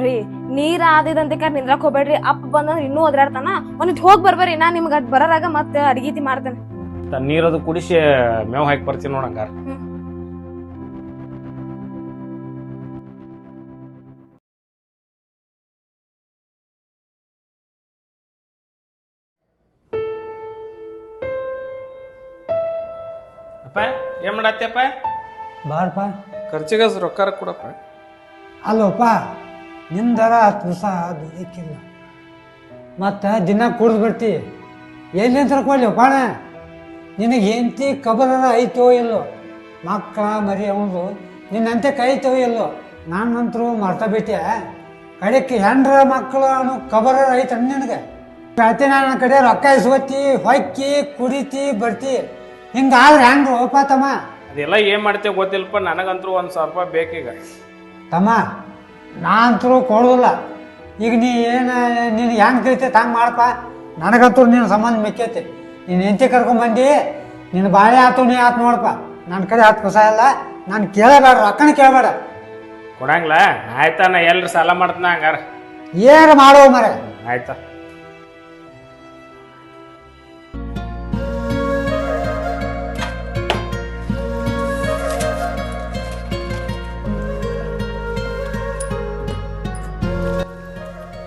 ರೀ ನೀರ್ ಆದಿದಂತೆ ನಿಂದ್ರಕ್ ಹೋಗ್ಬೇಡ್ರಿ. ಅಪ್ಪ ಬಂದಂದ್ರ ಇನ್ನೂ ಒದ್ರಾಡ್ತಾನ. ಒಂದಿಟ್ ಹೋಗ್ ಬರ್ಬರಿ, ನಾ ನಿಮ್ಗ ಅದ್ ಬರೋರಾಗ ಮತ್ತೆ ಅಡಿಗೀತಿ ಮಾಡ್ತೇನೆ. ನೀರದು ಕುಡಿಸಿ ಮೇವ್ ಹಾಕಿ ಬರ್ತೀನಿ ನೋಡಂಗಾರ. ಅಪ್ಪ ಏನ್ ಮಾಡತ್ತಪ್ಪ? ಬಾರಪ್ಪ. ಖರ್ಚಿಗೆ ರೊಕ್ಕ ಕೊಡಪ್ಪ. ಅಲ್ಲೋಪ್ಪ, ನಿಂದರ 10 ವರ್ಷ ದುಡಿಯಕ್ಕಿಲ್ಲ, ಮತ್ತು ದಿನ ಕುಡ್ದು ಬಿಡ್ತಿ. ಎಲ್ಲಿಂದ ಕೊಡ್ಲಿಪ್ಪ? ನಿನಗೆ ಹೆಂಡತಿ ಕಬರರ ಐತೋ ಇಲ್ಲೋ, ಮಕ್ಕಳ ಮರಿ ಅವನು ನಿನ್ನಂತೆ ಕೈತೋ ಇಲ್ಲೋ. ನಾನಂತರೂ ಮರ್ತ ಬಿಟ್ಟೆ. ಕಡೆಗೆ ಹೆಂಡ್ರ ಮಕ್ಕಳು ಅನ್ನೋ ಕಬರರ ಐತ ನಿನಗೆ. ಪ್ರತಿ ನನ್ನ ಕಡೆ ರೊಕ್ಕ ಇಸ್ಕೊತಿ, ಹೊಕ್ಕಿ ಕುಡಿತಿ ಬರ್ತಿ. ಹಿಂಗಾದ್ರೆ ಹೆಂಗ್ರು ಓಪ ತಮ್ಮ? ಅದೆಲ್ಲ ಏನ್ ಮಾಡ್ತೇವೆ ಗೊತ್ತಿಲ್ಲಪ್ಪ. ನನಗಂತೂ 1,000 ರೂಪಾಯಿ ಬೇಕೀಗ ತಮ್ಮ. ನಾ ಅಂತರೂ ಕೊಡೋದಿಲ್ಲ. ಈಗ ನೀ ಏನು ನೀನು ಹೆಂಗೆ ಕರಿತೈತೆ ಹಂಗೆ ಮಾಡಪ್ಪ. ನನಗಂತೂ ನಿನ್ನ ಸಂಬಂಧ ಮೆಕ್ಕೈತಿ. ನೀನು ಹೆಂಡತಿ ಕರ್ಕೊಂಬಂದು ನಿನ್ನ ಬಾಳೆ ಆತು ನೀ ಆತು ನೋಡಪ್ಪ. ನನ್ನ ಕಡೆ 10 ಪೈಸೆ ಇಲ್ಲ, ನಾನು ಕೇಳಬೇಡ, ರೊಕ್ಕನ ಕೇಳಬೇಡ. ಕೊಡಂಗಿಲ್ಲ? ಆಯ್ತಾ, ನಾ ಎಲ್ರು ಸಾಲ ಮಾಡ್ತಾನ ಹಂಗಾರ. ಏನು ಮಾಡೋ ಮರೆ. ಆಯ್ತಾ.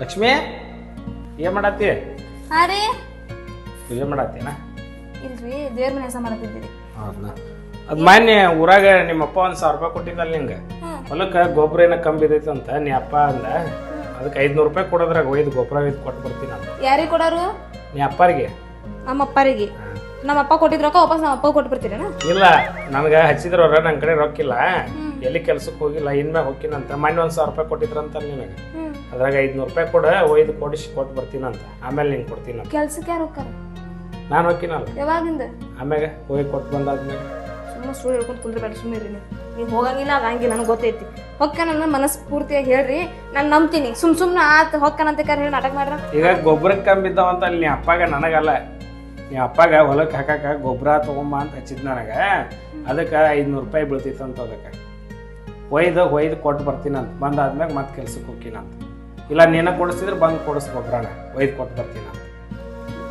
ಲಕ್ಷ್ಮಿ ಏನ್ ಮಾಡತ್ತಿ? ಹಾ ರೀ. ಪೂಜೆ ಮಾಡತ್ತೀನ? ಇಲ್ರಿ, ದೇವ್ರ ಮನೆ ಹೆಸ ಮಾಡತ್ತಿದ್ದೀರಿ. ಅದ್ ಮಾನ್ಯ ಊರಾಗ ನಿಮ್ಮಪ್ಪ 1,000 ರೂಪಾಯಿ ಕೊಟ್ಟಿದ್ದಲ್ಲ ನಿಂಗ. ಹೊಲಕ್ಕ ಗೊಬ್ಬರ ಏನ ಕಮ್ಮಿ ಬಿದ್ದೈತಿ ಅಂತ ನೀ ಅಪ್ಪ ಅಂದ. ಅದಕ್ಕೆ 500 ರೂಪಾಯಿ ಕೊಡೋದ್ರಾಗ ಒಯ್ದು ಗೊಬ್ಬರ ಒಯ್ದು ಕೊಟ್ಟು ಬರ್ತೀನಿ ಅಂತ. ಯಾರಿಗೆ ಕೊಡೋರು? ನೀ ಅಪ್ಪರಿಗೆ. ನಮ್ಮ ಅಪ್ಪರಿಗೆ? ನಮ್ಮ ಅಪ್ಪ ಕೊಟ್ಟಿದ್ ರೊಕ್ಕ ವಾಪಸ್ ನಮ್ಮ ಅಪ್ಪ ಕೊಟ್ಟು ಬರ್ತೀರೇನ? ಇಲ್ಲ, ನನಗ ಹಚ್ಚಿದ್ರವ್ರ ನನ್ ಕಡೆ ರೊಕ್ಕಿಲ್ಲ, ಎಲ್ಲಿ ಕೆಲ್ಸಕ್ಕೆ ಹೋಗಿಲ್ಲ, ಇನ್ಮ್ಯಾಗ ಹೋಗಿನಂತ. ಮೊನ್ನೆ 1,000 ರೂಪಾಯಿ ಕೊಟ್ಟಿದ್ರಂತ ನಿನಗೆ. ಅದ್ರಾಗ 500 ರೂಪಾಯಿ ಕೊಡ ಒಯ್ದು ಕೊಟ್ಟು ಬರ್ತೀನಂತ. ಆಮೇಲೆ ನಿಂಗೆ ಕೊಡ್ತೀನಂತ. ಕೆಲ್ಸಕ್ಕೆ ಯಾರು ಹೋಗ್ತಾರ? ನಾನು ಹೋಗಿನಲ್ಲ. ಯಾವಾಗಿಂದ? ಆಮ್ಯಾಗ ಹೋಗಿ ಕೊಟ್ಟು ಬಂದಾದ್ಮೇಲೆ. ಸುಮ್ಮನೆ ಸುಳ್ಳು ಹೇಳ್ಕೊಂಡು ಕುಂದ್ರಬೇಡ, ಸುಮ್ಮನೆ ನೀವು ಹೋಗಂಗಿಲ್ಲ, ಆಗಂಗಿಲ್ಲ, ನನಗೆ ಗೊತ್ತೈತಿ. ಹೊಕ್ಕ ನನ್ನ ಮನಸ್ಫೂರ್ತಿಯಾಗಿ ಹೇಳ್ರಿ, ನಾನು ನಂಬ್ತೀನಿ. ಸುಮ್ಮನೆ ಆತ ಹೊಕ್ಕನಂತ ಹೇಳಿ ನಾಟಕ ಮಾಡ್ರ. ಈಗ ಗೊಬ್ಬರಕ್ಕೆ ಕಮ್ಮಿ ಬಿದ್ದಾವಂತ ಅಲ್ಲಿ ನೀ ಅಪ್ಪಾಗ, ನನಗಲ್ಲ. ನೀ ಅಪ್ಪಾಗ ಹೊಲಕ್ಕೆ ಹಾಕಾಕ ಗೊಬ್ಬರ ತೊಗೊಂಬ ಅಂತ ಹಚ್ಚಿದ್ ನನಗೆ. ಅದಕ್ಕೆ 500 ರೂಪಾಯಿ ಬೀಳ್ತಿತ್ತಂತ. ಅದಕ್ಕೆ ಒಯ್ದು ಕೊಟ್ಟು ಬರ್ತೀನಂತ. ಬಂದಾದ್ಮ್ಯಾಗ ಮತ್ತೆ ಕೆಲ್ಸಕ್ಕೆ ಹೋಗ್ತೀನಂತ. ಇಲ್ಲ ನೀನ ಕೊಡಿಸಿದ್ರೆ ಬಂದು ಕೊಡಿಸ್ ಗೊಬ್ಬರನ ಒಯ್ದು ಕೊಟ್ಟು ಬರ್ತೀನಂತ.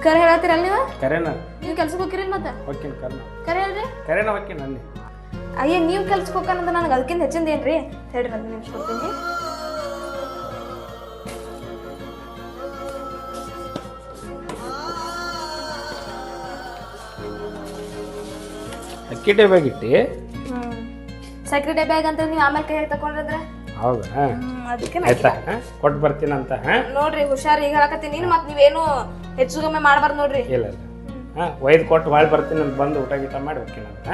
ಕರೆ ಹೇಳತ್ತೀರಲ್ಲ ನೀವು? ಕರೆನ? ನೀವು ಕೆಲ್ಸಕ್ಕೆ ಹೋಗಿರಿ ಮತ್ತೆ? ಹೋಗ್ತೀನಿ. ಕರೆ ಹೇಳ್ರಿ. ಕರೆನ ಹೋಗ್ತೀನಿ ಅಲ್ಲಿ. ಅಯ್ಯ, ನೀವು ಕೆಲ್ಸಕ್ಕೆ ಹೋಗ್ಕಂತ ನನಗೆ ಅದಕ್ಕಿಂತ ಹೆಚ್ಚಿಂದ ಏನ್ರಿ? ಹೇಳ್ರಿ, ಒಂದು ನಿಮಿಷ ಕೊಡ್ತೀನಿ. ಅಕ್ಕಿ ಡಬ್ಯಾಗ ಇಟ್ಟಿ? ಸಕ್ರೆ ಡಬ್ಯಾಗ್ ಅಂತ ನೀವು ಆಮೇಲೆ ಕೈ ತಗೊಂಡ್ರೆ? ಹೌದಾ? ಅದಕ್ಕೆ ಆಯ್ತಾ, ಕೊಟ್ಟು ಬರ್ತೀನಂತ. ನೋಡ್ರಿ, ಹುಷಾರ್. ಈಗ ಹೇಳಕತ್ತೀನಿ ಮತ್ತೆ ನೀವೇನು ಹೆಚ್ಚು ಕಮ್ಮಿ ಮಾಡಬಾರ್ದು ನೋಡ್ರಿ. ಇಲ್ಲ ಒಯ್ದು ಕೊಟ್ಟು ಹೊಳ್ ಬರ್ತೀನಿ ಅಂತ. ಬಂದು ಊಟ ಗೀಟ ಮಾಡಿ ಹೋಗ್ತೀನಂತ.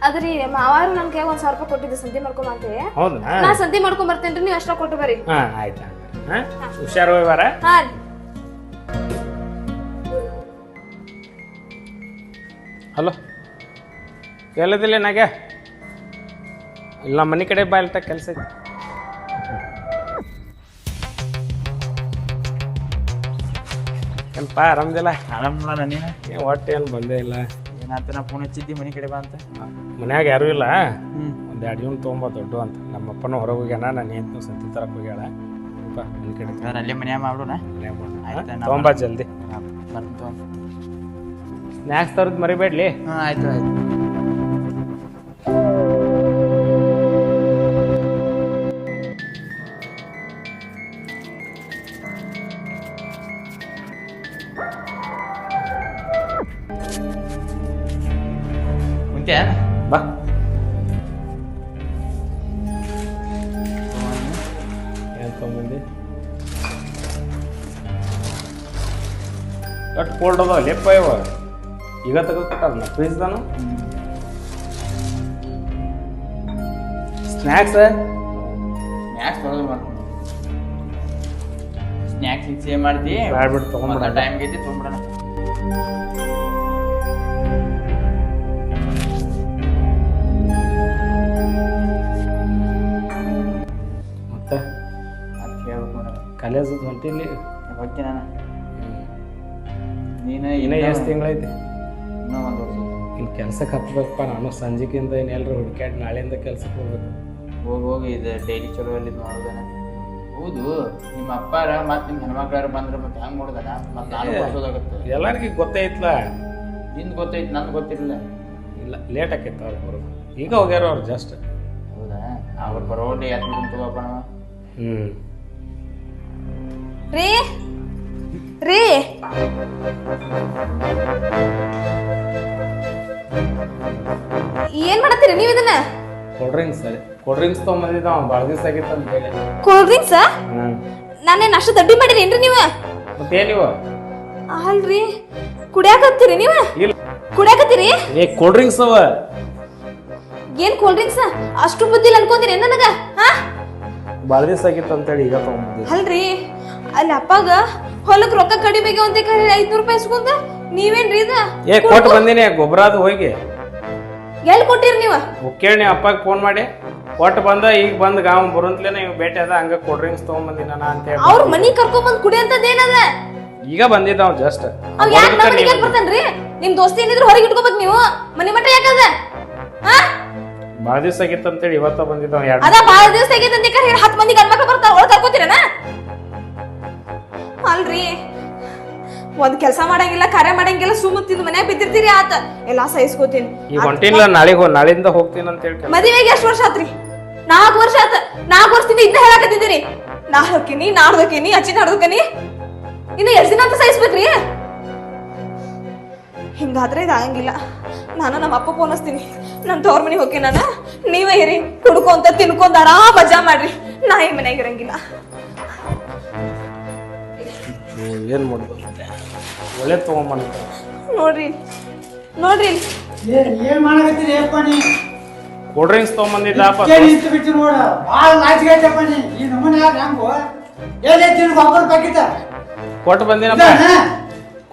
ಅದ್ರಿ ಮಾವಾರು ನನ್ ಕೈ 1,000 ರೂಪಾಯಿ ಕೊಟ್ಟಿದ್ದೆ ಸಂತಿ ಮಾಡ್ಕೊಂಬಂತೆ. ಹೌದಾ? ನಾ ಸಂತಿ ಮಾಡ್ಕೊಂಡ್ ಬರ್ತೇನ್ರಿ, ನೀವು ಅಷ್ಟ ಕೊಟ್ಟು ಬರ್ರಿ. ಆಯ್ತಾ. ಹುಷಾರು ಹೋಗಿ ಬಾರ. ಹಾ ರೀ. ಹಲೋ, ಎಲ್ಲದಿಲ್ಲ ನಾಗೆ? ಇಲ್ಲ, ಮನೆ ಕಡೆ ಬಾಯ್ಲ್ಟ ಕೆಲಸ ಐತಿ. ಏನಪ್ಪ ಆರಾಮದಿಲ್ಲ? ಆರಾಮ್ ನೋಡ. ನೀನು ಒಟ್ಟು ಏನು ಬಂದೇ ಇಲ್ಲ. ಏನಾತ? ನಾ ಫೋನ್ ಹಚ್ಚಿದ್ದಿ ಮನೆ ಕಡೆ ಬಾ ಅಂತ. ಮನ್ಯಾಗ ಯಾರೂ ಇಲ್ಲ. ಒಂದು 2 ಜೀವನ ತೊಗೊಂಬ ದೊಡ್ಡ ಅಂತ. ನಮ್ಮಪ್ಪನೂ ಹೊರಗೆ ಹೋಗ್ಯಾನ, ನಾನು ಏನು ಸಂತಿ ತರಕ್ಕೆ ಹೋಗ್ಯಾಳ. ಮನೆ ಕಡೆ ನಾನು ಅಲ್ಲೇ ಮನ್ಯಾಗ ಮಾಡೋಣ. ತೊಗೊಂಬ ಜಲ್ದಿ. ಬರ್ತೀನಿ ತೊಗೊಂಡು. ಸ್ನ್ಯಾಕ್ಸ್ ತರದ್ ಮರಿಬೇಡ್ಲಿ. ಹಾಂ, ಆಯ್ತು ಆಯ್ತು. ಮುಂಚೆ ಬಾ. ಏನು ತೊಗೊಂಬಂದಿ? ಕಟ್ ಕೋಲ್ಡ್ ಅದಾವ ಲೆಪ್ಪ ಇವ. ಈಗ ತೆಗೆದುಕೊಟ್ಟಲ್ಲ ಫ್ರಿಜ್ದಾನು. ಸ್ನ್ಯಾಕ್ಸ್ ತೊಗೊಂಡು ಬರ್ತೀನಿ. ಸ್ನ್ಯಾಕ್ಸ್ ಸೇವ್ ಮಾಡ್ತಿ? ಬ್ಯಾಡ್ಬಿಟ್ಟು ತೊಗೊಂಡ್ಬಿಡ. ಟೈಮ್ಗೆ ಐತಿ, ತೊಗೊಂಡ್ಬಿಡೋಣ. ಮತ್ತೆ ಅದು ಹೇಳ್ಬೇಕು ನೋಡ. ಕಾಲೇಜ್ ಹೊಂಟಿಲ್ಲಿ ಹೋಗ್ತೀನಿ ನಾನು. ನೀನು ಇನ್ನೂ ಎಷ್ಟು ತಿಂಗಳೈತಿ? ಇನ್ನೂ 1 ವರ್ಷ. ಇನ್ನು ಕೆಲ್ಸಕ್ಕೆ ಹತ್ಬೇಕಪ್ಪ. ನಾನು ಸಂಜೆಗಿಂದ ಏನೆಲ್ಲರೂ ಹುಡುಕ್ಯಾಡಿ ನಾಳೆಯಿಂದ ಕೆಲ್ಸಕ್ಕೆ ಹೋಗ್ಬೇಕು. ಹೋಗಿ ಇದು ಡೈಲಿ ಚಲೋ ಅಲ್ಲಿ ಮಾಡೋದನ. ಹೌದು, ನಿಮ್ಮ ಅಪ್ಪಾರ ಮತ್ತು ನಿಮ್ಮ ಹೆಣ್ಮಕ್ಳಾರ ಬಂದ್ರೆ ಮತ್ತೆ ಹೆಂಗೆ ಮಾಡೋದನ? ಮತ್ತೆ ನಾನು ಬರ್ಸೋದಾಗತ್ತೆ. ಎಲ್ಲರಿಗೂ ಗೊತ್ತೈತ್ಲ. ನಿಂದು ಗೊತ್ತೈತಿ, ನಂದು ಗೊತ್ತಿರಲಿಲ್ಲ. ಇಲ್ಲ, ಲೇಟ್ ಆಕೈತೆ ಅವ್ರು ಬರೋದು. ಈಗ ಹೋಗ್ಯಾರ ಅವ್ರು ಜಸ್ಟ್. ಹೌದಾ? ಅವ್ರು ಬರೋಡೆ ಯಾಕೆ ತಗೋಪ್ಪ ನಾವು. ರೀ ರೀ ಏನ್ ಮಾಡತ್ತೀರಿ ನೀವ್ ಇದನ್ನ? ಕೋಲ್ಡ್ ಡ್ರಿಂಕ್ಸ್ ಸರಿ, ಕೋಲ್ಡ್ ಡ್ರಿಂಕ್ಸ್ ತೊಗೊಂಬಂದಿದ್ದ ಅವ್ನು ಭಾಳ ದಿವಸ ಆಗಿತ್ತು ಅಂತ ಹೇಳಿ. Cold drinks? ನಾನೇನ್ ಅಷ್ಟು ದಡ್ಡಿ ಮಾಡಿರೇನ್ರಿ ನೀವ? ಮತ್ತೆ ನೀವು ಅಲ್ರಿ ಕುಡಿಯಾಕತ್ತೀರಿ ನೀವ? ಇಲ್ಲ, ಕುಡಿಯಾಕತ್ತೀರಿ? ಏ ಕೋಲ್ಡ್ ಡ್ರಿಂಕ್ಸ್ ಅವ. ಏನ್ ಕೋಲ್ಡ್ ಡ್ರಿಂಕ್ಸ್? ಅಷ್ಟು ಬುದ್ಧಿ ಇಲ್ಲ ಅನ್ಕೊಂತೀರಿ ನನಗ? ಹಾ, ಭಾಳ ದಿವಸ ಆಗಿತ್ತು ಅಂತೇಳಿ ಈಗ ತೊಗೊಂಬಂದಿದ್ದೆ. ಅಲ್ರಿ ಅಲ್ಲಿ ಅಪ್ಪಾಗ ಹೊಲಕ್ ರೊಕ್ಕ ಕಡಿಮೆ ಅಂತ 500 ರೂಪಾಯಿ ಇಸ್ಕೊಂತ ನೀವೇನ್ರಿ ಇದ? ಏ ಕೊಟ್ಟು ಬಂದಿನಿ, ಗೊಬ್ಬರ ಅದು ಹೋಗಿ. ಎಲ್ಲಿ ಕೊಟ್ಟಿರಿ ನೀವ? ಕೇಳಿ ನೀವು ಅಪ್ಪಾಗ ಫೋನ್ ಮಾಡಿ ಕೊಟ್ಟು ಬಂದ. ಈಗ ಬಂದ್ ಗಾವ್ ಬರೋಂತ್ಲೇನೆ ಇವ್ ಭೇಟಿ ಅದ, ಹಂಗ ಕೋಲ್ಡ್ ಡ್ರಿಂಕ್ಸ್ ತೊಗೊಂಬಂದಿನ ಅಂತ ಹೇಳಿ. ಅವ್ರ ಮನಿ ಕರ್ಕೊಂಡ್ ಕುಡಿ ಅಂತದ್ ಏನದ? ಈಗ ಬಂದಿದ್ದ ಅವ್ ಜಸ್ಟ್. ಅವ್ ಯಾಕೆ ನಮ್ಮ ಮನೆಗೆ ಬರ್ತಾನ್ರಿ? ನಿಮ್ ದೋಸ್ತಿ ಏನಿದ್ರು ಹೊರಗೆ ಇಟ್ಕೋಬೇಕು ನೀವು. ಮನಿ ಮಟ್ಟ ಯಾಕದ? ಹಾ, ಭಾಳ ದಿವಸ ಆಗಿತ್ತು ಅಂತೇಳಿ ಇವತ್ತ ಬಂದಿದ್ದ. ಅದ ಬಾಳ ದಿವಸ ಆಗೈತೆ ಅಂತ 10 ಮಂದಿ ಗಂಡ್ಮಕ್ಳು ಬರ್ತಾರ, ಒಳಗ್ ಕರ್ಕೋತೀರನ? ಅಲ್ರಿ ಒಂದ್ ಕೆಲಸ ಮಾಡಂಗಿಲ್ಲ, ಕಾರ್ಯ ಮಾಡಂಗಿಲ್ಲ, ಸುಮ್ಮತ್ತಿದ್ ಮನ್ಯಾಗ ಬಿದ್ದಿರ್ತೀರಿ. ಆತ ಎಲ್ಲಾ ಸಹಿಸ್ಕೋತೀನಿ. ಈಗ ಹೊಂಟಿಲ್ಲ, ನಾಳಿಂದ ಹೋಗ್ತೀನಿ ಅಂತ ಹೇಳಿ. ಮದುವೆಗೆ ಎಷ್ಟು ವರ್ಷ ಆತ್ರಿ? 4 ವರ್ಷ ಆತ. 4 ವರ್ಷದಿಂದ ಇದ್ದ ಹೇಳಕತ್ತಿದ್ದೀರಿ. ನಾ ಹೋಗ್ತೀನಿ, ನಾಡ್ದೋಕೇನಿ, ಅಚ್ಚಿ ನಾಡ್ದೋಕೇನಿ. ಇನ್ನು ಎಷ್ಟು ದಿನ ಅಂತ ಸಹಿಸ್ಬೇಕ್ರಿ? ಹಿಂಗಾದ್ರೆ ಇದಾಗಂಗಿಲ್ಲ. ನಾನು ನಮ್ಮ ಅಪ್ಪ ಫೋನಿಸ್ತೀನಿ. ನನ್ನ ತವ್ರ ಮನೆಗೆ ಹೋಗಿ ನಾನು, ನೀವೇ ಇರಿ, ಕುಡ್ಕೊಂತ ತಿನ್ಕೊಂತ ಆರಾಮ್ ಮಜಾ ಮಾಡ್ರಿ. ನಾ ಈ ಮನ್ಯಾಗ ಇರಂಗಿಲ್ಲ. ಏನ್ ಮಾಡುದು, ಒಳ್ಳೆ ತಗೊಂಬಂದ ನೋಡ್ರಿ ನೋಡ್ರಿ ಏನ್ ಮಾಡಕತ್ತೀರಿ ಅಪ್ಪ ನೀ? ಕೋಲ್ಡ್ ಡ್ರಿಂಕ್ಸ್ ತೊಗೊಂಬಂದಿದ್ದಪ್ಪ. ನಿಂತು ಬಿಟ್ಟು ನೋಡ, ಭಾಳ ನಾಚಿಕೆ ಐತಪ್ಪ ನೀ. ಈ ನಮ್ಮನೆ ಯಾರು ಹೆಂಗೋ ಎಲ್ಲಿ ಗೊಬ್ಬರ ಪ್ಯಾಕೆಟ್ ಕೊಟ್ಟು ಬಂದಿನಪ್ಪ,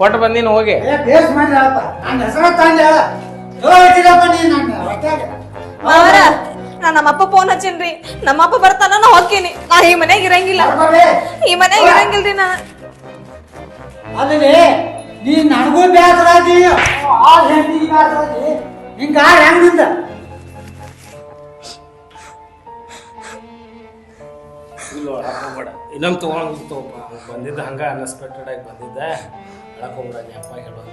ಕೊಟ್ಟು ಬಂದಿನ ಹೋಗಿ. ಬೇಸ್ ಮಾಡ್ರಪ್ಪ, ನನ್ನ ಹೆಸರ ತಂದೆ ಹೇಳ ಹೇಳ್ತಿಲ್ಲಪ್ಪ ನೀ. ನನ್ನ ಹೊಟ್ಯಾಗ ಅವರ ನಾ ನಮ್ಮಪ್ಪ ಫೋನ್ ಹಚ್ಚೇನ್ರಿ. ನಮ್ಮಪ್ಪ ಬರ್ತಾನ, ನಾ ಹೋಗ್ತೀನಿ. ನಾ ಈ ಮನ್ಯಾಗ ಇರಂಗಿಲ್ಲ, ಈ ಮನ್ಯಾಗ ಇರಂಗಿಲ್ರಿ. ನಾ ಅಲ್ಲಿ ನೀ ನನಗೂ ಬೇಸರಾದಿ, ಆ ಹೆಣ್ಣಿಗೆ ಬೇಸರಾದಿ, ಹಿಂಗ ಹೆಂಗಿಂದ ಇನ್ನೊಂದು ತೊಗೊಂಡು ಬಂದಿದ್ದ. ಹಂಗ ಅನ್ಎಕ್ಸ್ಪೆಕ್ಟೆಡ್ ಆಗಿ ಬಂದಿದ್ದ. ಹೋಗ್ಬಿಡ, ಅಪ್ಪ ಹೇಳೋದು.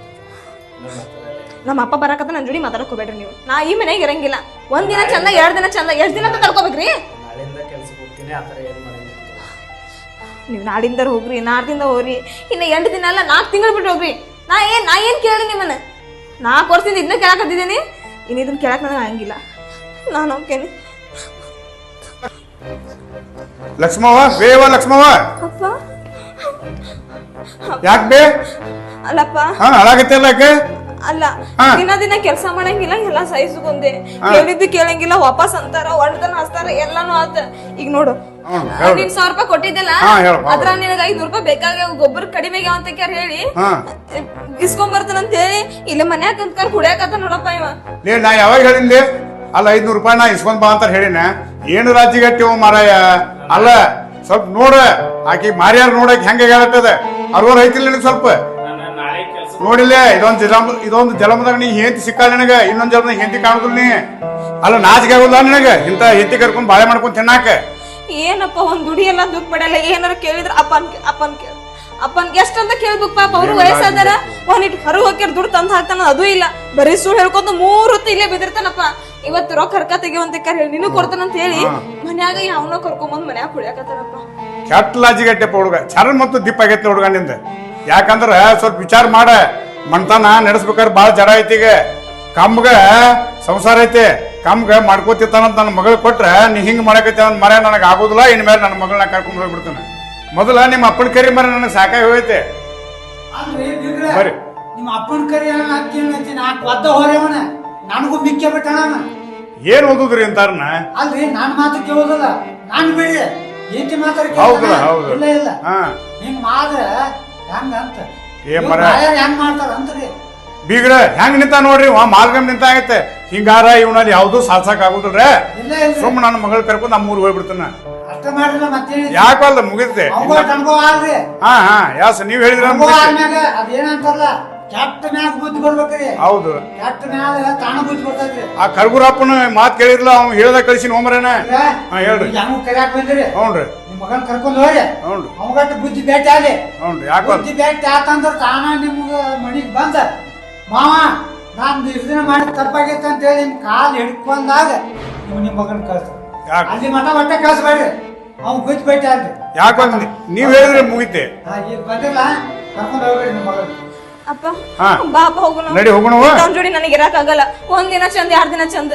ನಮ್ಮ ಅಪ್ಪ ಬರಕತ್ತ ನನ್ನ ಜೋಡಿ ಮಾತಾಡಕ್ ಹೋಗ್ಬೇಡ್ರಿ ನೀವು. ನಾ ಈ ಮನ್ಯಾಗ ಇರಂಗಿಲ್ಲ. 1 ದಿನ ಚಂದ, 2 ದಿನ ಚಂದ, ಎಷ್ಟು ದಿನ ಅಂತ ತಡ್ಕೋಬೇಕ್ರಿ? ನಾಳೆಯಿಂದ ಕೆಲ್ಸಕ್ಕೆ ಹೋಗ್ತೀನಿ. ಆ ಥರ ಏನು ಮಾಡಂಗಿಲ್ಲ. ನೀವು ನಾಡಿಂದ ಹೋಗ್ರಿ, ನಾಡ್ದಿಂದ ಹೋಗ್ರಿ. ಇನ್ನು 8 ದಿನ ಅಲ್ಲ, 4 ತಿಂಗಳು ಬಿಟ್ಟು ಹೋಗ್ರಿ. ನಾ ಏನ್ ಕೇಳಿ ನಿಮ್ಮನ್ನ? 4 ವರ್ಷದಿಂದ ಇದನ್ನ ಕೇಳಕತ್ತಿದ್ದೀನಿ. ಇನ್ನು ಇದನ್ನ ಕೇಳಕ್ ನನಗೆ ಆಗಂಗಿಲ್ಲ. ನಾನು ಹೋಗ್ತೇನೆ. ಲಕ್ಷ್ಮವ್ವ, ಬೇವ ಲಕ್ಷ್ಮವ್ವ, ಅಪ್ಪ ಯಾಕೆ ಬೇ? ಅಲ್ಲಪ್ಪ, ಹಾಳಾಗತ್ತಲ್ಲ ಯಾಕೆ? ಅಲ್ಲ, ದಿನ ಕೆಲಸ ಮಾಡಂಗಿಲ್ಲ, ಎಲ್ಲ ಸಹಿಸ್ಕೊಂಡೆ. ಹೇಳಿದ್ದು ಕೇಳಂಗಿಲ್ಲ, ವಾಪಸ್ ಅಂತಾರ, ಒಡ್ತನ ಹಸ್ತಾರ, ಎಲ್ಲಾನು ಆತ. ಈಗ ನೋಡು, ನೀನ್ 1,000 ರೂಪಾಯಿ ಕೊಟ್ಟಿದ್ದಲ್ಲ, ಅದ್ರ ನಿನಗ 500 ರೂಪಾಯಿ ಬೇಕಾಗ್ಯಾವ, ಗೊಬ್ಬರ ಕಡಿಮೆ ಆಗ್ಯಾವ ಅಂತ ಹೇಳಿ ಇಸ್ಕೊಂಡ್ ಬರ್ತಾನಂತ ಹೇಳಿ ಇಲ್ಲಿ ಮನ್ಯಾಗ ಕುಂತ್ಕೊಂಡ್ ಕುಡಿಯಾಕತ್ತ ನೋಡಪ್ಪ ಇವ. ನಾ ಯಾವಾಗ ಹೇಳಿನ್ಲಿ? ಅಲ್ಲ 500 ರೂಪಾಯಿ ನಾ ಇಸ್ಕೊಂಡ್ ಬಾ ಅಂತ ಹೇಳಿನ. ಏನು ರಾಜ್ಯಗಟ್ಟಿವ ಮಾರಾಯ? ಅಲ್ಲ ಸ್ವಲ್ಪ ನೋಡ, ಆಕಿ ಮಾರಿಯಾರ ನೋಡಕ್ ಹೆಂಗ ಹೇಳತ್ತದ. ಅವ್ರ ಐತಿಲ್ಲ ನಿನಗ್ ಸ್ವಲ್ಪ ನೋಡಿಲ್ಲ. ಇದೊಂದು ಜಲಮದಾಗ ನೀ ಹೆಂತಿ ಸಿಕ್ಕಾಳ ನಿನಗ, ಇನ್ನೊಂದ್ ಜಲಮದಾಗ ಹೆಂತಿ ಕಾಣುದಿಲ್ಲ ನೀ. ಅಲ್ಲ ನಾಚಿಕೆ ಆಗುದಿಲ್ಲ ನಿನಗ ಇಂತ ಹೆಂತಿ ಕರ್ಕೊಂಡ್ ಬಾಳೆ ಮಾಡ್ಕೊಂಡ್ ತಿನ್ನಾಕ? ಏನಪ್ಪ ಒಂದ್ ದುಡಿ ಎಲ್ಲ ದುಡ್ಡು ಪಡೆಯಲ್ಲ. ಏನಾರ ಕೇಳಿದ್ರ ಅಪ್ಪನ್ ಎಷ್ಟಂತ ಕೇಳ್ಬೇಕು ಪಾಪ. ಅವ್ರು ವಯಸ್ಸಾದಾರ, ಒಂದಿಟ್ಟು ಹೊರಗೆ ಹೋಗ್ಯಾರ, ದುಡ್ಡು ತಂದ್ ಹಾಕ್ತಾನ, ಅದು ಇಲ್ಲ. ಬರೀ ಸುಳ್ಳು ಹೇಳ್ಕೊಂಡ್ 3 ಹೊತ್ತು ಇಲ್ಲೇ ಬಿದ್ದಿರ್ತಾನಪ್ಪ. ಇವತ್ತು ರೊಕ್ಕ ಹರ್ಕ ತೆಗಿವಂತ ಹೇಳಿ ನಿನಗ್ ಕೊಡ್ತಾನಂತ ಹೇಳಿ ಮನ್ಯಾಗ ಯಾವನೋ ಕರ್ಕೊಂಬಂದ್ ಮನ್ಯಾಗ ಕುಡಿಯಾಕತ್ತಾರಪ್ಪ. ಕೆಟ್ಟ ಲಾಜಿಗಟ್ಟೆಪ್ಪ ಹುಡುಗ. ಚರಣ್ ಮತ್ತು ದಿಪ್ಪ ಆಗೈತಿ ಹುಡುಗ ನಿಂದ. ಯಾಕಂದ್ರ ಸ್ವಲ್ಪ ವಿಚಾರ ಮಾಡ. ಮಣ್ತನ ನಡೆಸ್ಬೇಕಾದ್ರೆ ಬಾಳ ಜಡ ಐತಿ. ಈಗ ಕಮ್ಗ ಸಂಸಾರ ಐತಿ, ಕಮ್ಗ ಮಾಡ್ಕೋತಿರ್ತಾನಂತ ನನ್ನ ಮಗಳು ಕೊಟ್ರ ನೀ ಹಿಂಗ್ ಮಾಡಕೈತಿ ಅಂದ್ ಮರ ನನಗೆ ಆಗೋದಿಲ್ಲ. ಇನ್ ಮೇಲೆ ನನ್ನ ಮಗಳನ್ನ ಕರ್ಕೊಂಡ್ ಹೋಗ್ಬಿಡ್ತಾನೆ. ಮೊದಲ ನಿಮ್ಮ ಅಪ್ಪನ ಕರಿ ಮರ ನನಗೆ ಸಾಕಾಗಿ ಹೋಗೈತೆ. ಬರ್ರಿ, ನಿಮ್ಮ ಅಪ್ಪನ ಕರಿ ಹಾಕಿ ನಾಲ್ಕು ಒದ್ದ ಹೊರೆವನ ನನಗೂ ಮಿಕ್ಕ ಬಿಟ್ಟಣ. ಏನ್ ಓದುದ್ರಿ ಅಂತಾರನ? ಅಲ್ರಿ ನನ್ ಮಾತು ಕೇಳೋದಲ್ಲ, ನಾನ್ ಬಿಡಿ ಏತಿ ಮಾತಾಡ. ಹೌದಲ್ಲ? ಹೌದು. ಇಲ್ಲ ಇಲ್ಲ, ಹಿಂಗ್ ಮಾತ್ರ ಹೆಂಗಂತ ಹೆಂಗ್ ಮಾಡ್ತಾರ ಅಂತ್ರಿ. ಬೀಗ್ರ ಹೆಂಗ್ ನಿಂತ ನೋಡ್ರಿ, ಮಾಲ್ಗಮ್ ನಿಂತ ಆಗೈತೆ. ಹಿಂಗಾರ ಇವನಲ್ಲಿ ಯಾವ್ದು ಸಾಲ್ಸಕ್ ಆಗುದಿಲ್ರ. ಸುಮ್ ನನ್ನ ಮಗಳು ಕರ್ಕೊಂಡ್ ನಮ್ಮೂರ್ ಹೋಗ್ಬಿಡ್ತಾನ. ಅಷ್ಟ ಮಾಡಿಲ್ಲ ಮತ್ತೆ ಯಾಕಲ್ದ ಮುಗಿತೆ. ಅನುಭವ ಆಲ್ರಿ. ಯಾಸ್ ನೀವ್ ಹೇಳಿದ್ರ ಅದೇನಂತಾರಲ್ಲ, ಕೆಟ್ಟ ಮ್ಯಾಗ ಬುದ್ಧಿ ಬರ್ಬೇಕ್ರಿ. ಹೌದು. ಕೆಟ್ಟ ಮ್ಯಾಲ ತಾಣ ಬುದ್ಧಿ ಬರ್ತೈತ್ರಿ. ಆ ಕರ್ಗುರಪ್ಪನ ಮಾತು ಕೇಳಿರ್ಲ ಅವ್ನು ಹೇಳ್ದ ಕಳಿಸಿ ಹೋಮರೇನ. ಹಾ ಹೇಳ್ರಿ. ಹೆಂಗ್ ಕರ್ಯಾಕ್ ಬಂದಿರಿ? ಹ್ಞೂನ್ರಿ. ನಿಮ್ ಮಗನ್ ಕರ್ಕೊಂಡ್ ಹೋಗಿ ಹ್ಞೂನ್ರಿ. ಅವಗಟ್ಟ ಬುದ್ಧಿ ಭೇಟಿ ಆಲಿ. ಹ್ಞೂನ್ರಿ. ಯಾಕ ಬುದ್ಧಿ ಭೇಟಿ ಆತಂದ್ರ ತಾನ ನಿಮ್ಗ ಮನಿಗ್ ಬಂದ ಮಾವ ನಾನ್ ನಿರ್ದಿನ ಮಾಡಿದ ತಪ್ಪಾಗೈತೆ ಅಂತ ಹೇಳಿ ನಿಮ್ ಕಾಲ್ ಹಿಡ್ಕೊಂಡಾಗ ನೀವು ನಿಮ್ ಮಗನ್ ಕಳ್ಸ. ಯಾಕೆ? ಅಲ್ಲಿ ಮಠ ಒಟ್ಟೆ ಕಳ್ಸಬೇಡ್ರಿ. ಅವ್ನ್ ಬುದ್ಧಿ ಭೇಟಿ ಆಲ್ರಿ. ಯಾಕಂತ ನೀವ್ ಹೇಳಿದ್ರೆ ಮುಗಿತೆ. ಈಗ ಬಂದಿಲ್ಲ ಕರ್ಕೊಂಡ್ ಹೋಗ್ಬೇಡಿ ನಿಮ್ ಮಗನ್. ಅಪ್ಪ ಹಾ. ಬಾಪ ಹೋಗೋಣ. ನಡಿ ಹೋಗೋಣ. ಅವ್ನ ಜೋಡಿ ನನಗೆ ಇರಕ್ ಆಗಲ್ಲ. ಒಂದ್ ದಿನ ಚಂದ 2 ದಿನ ಚಂದ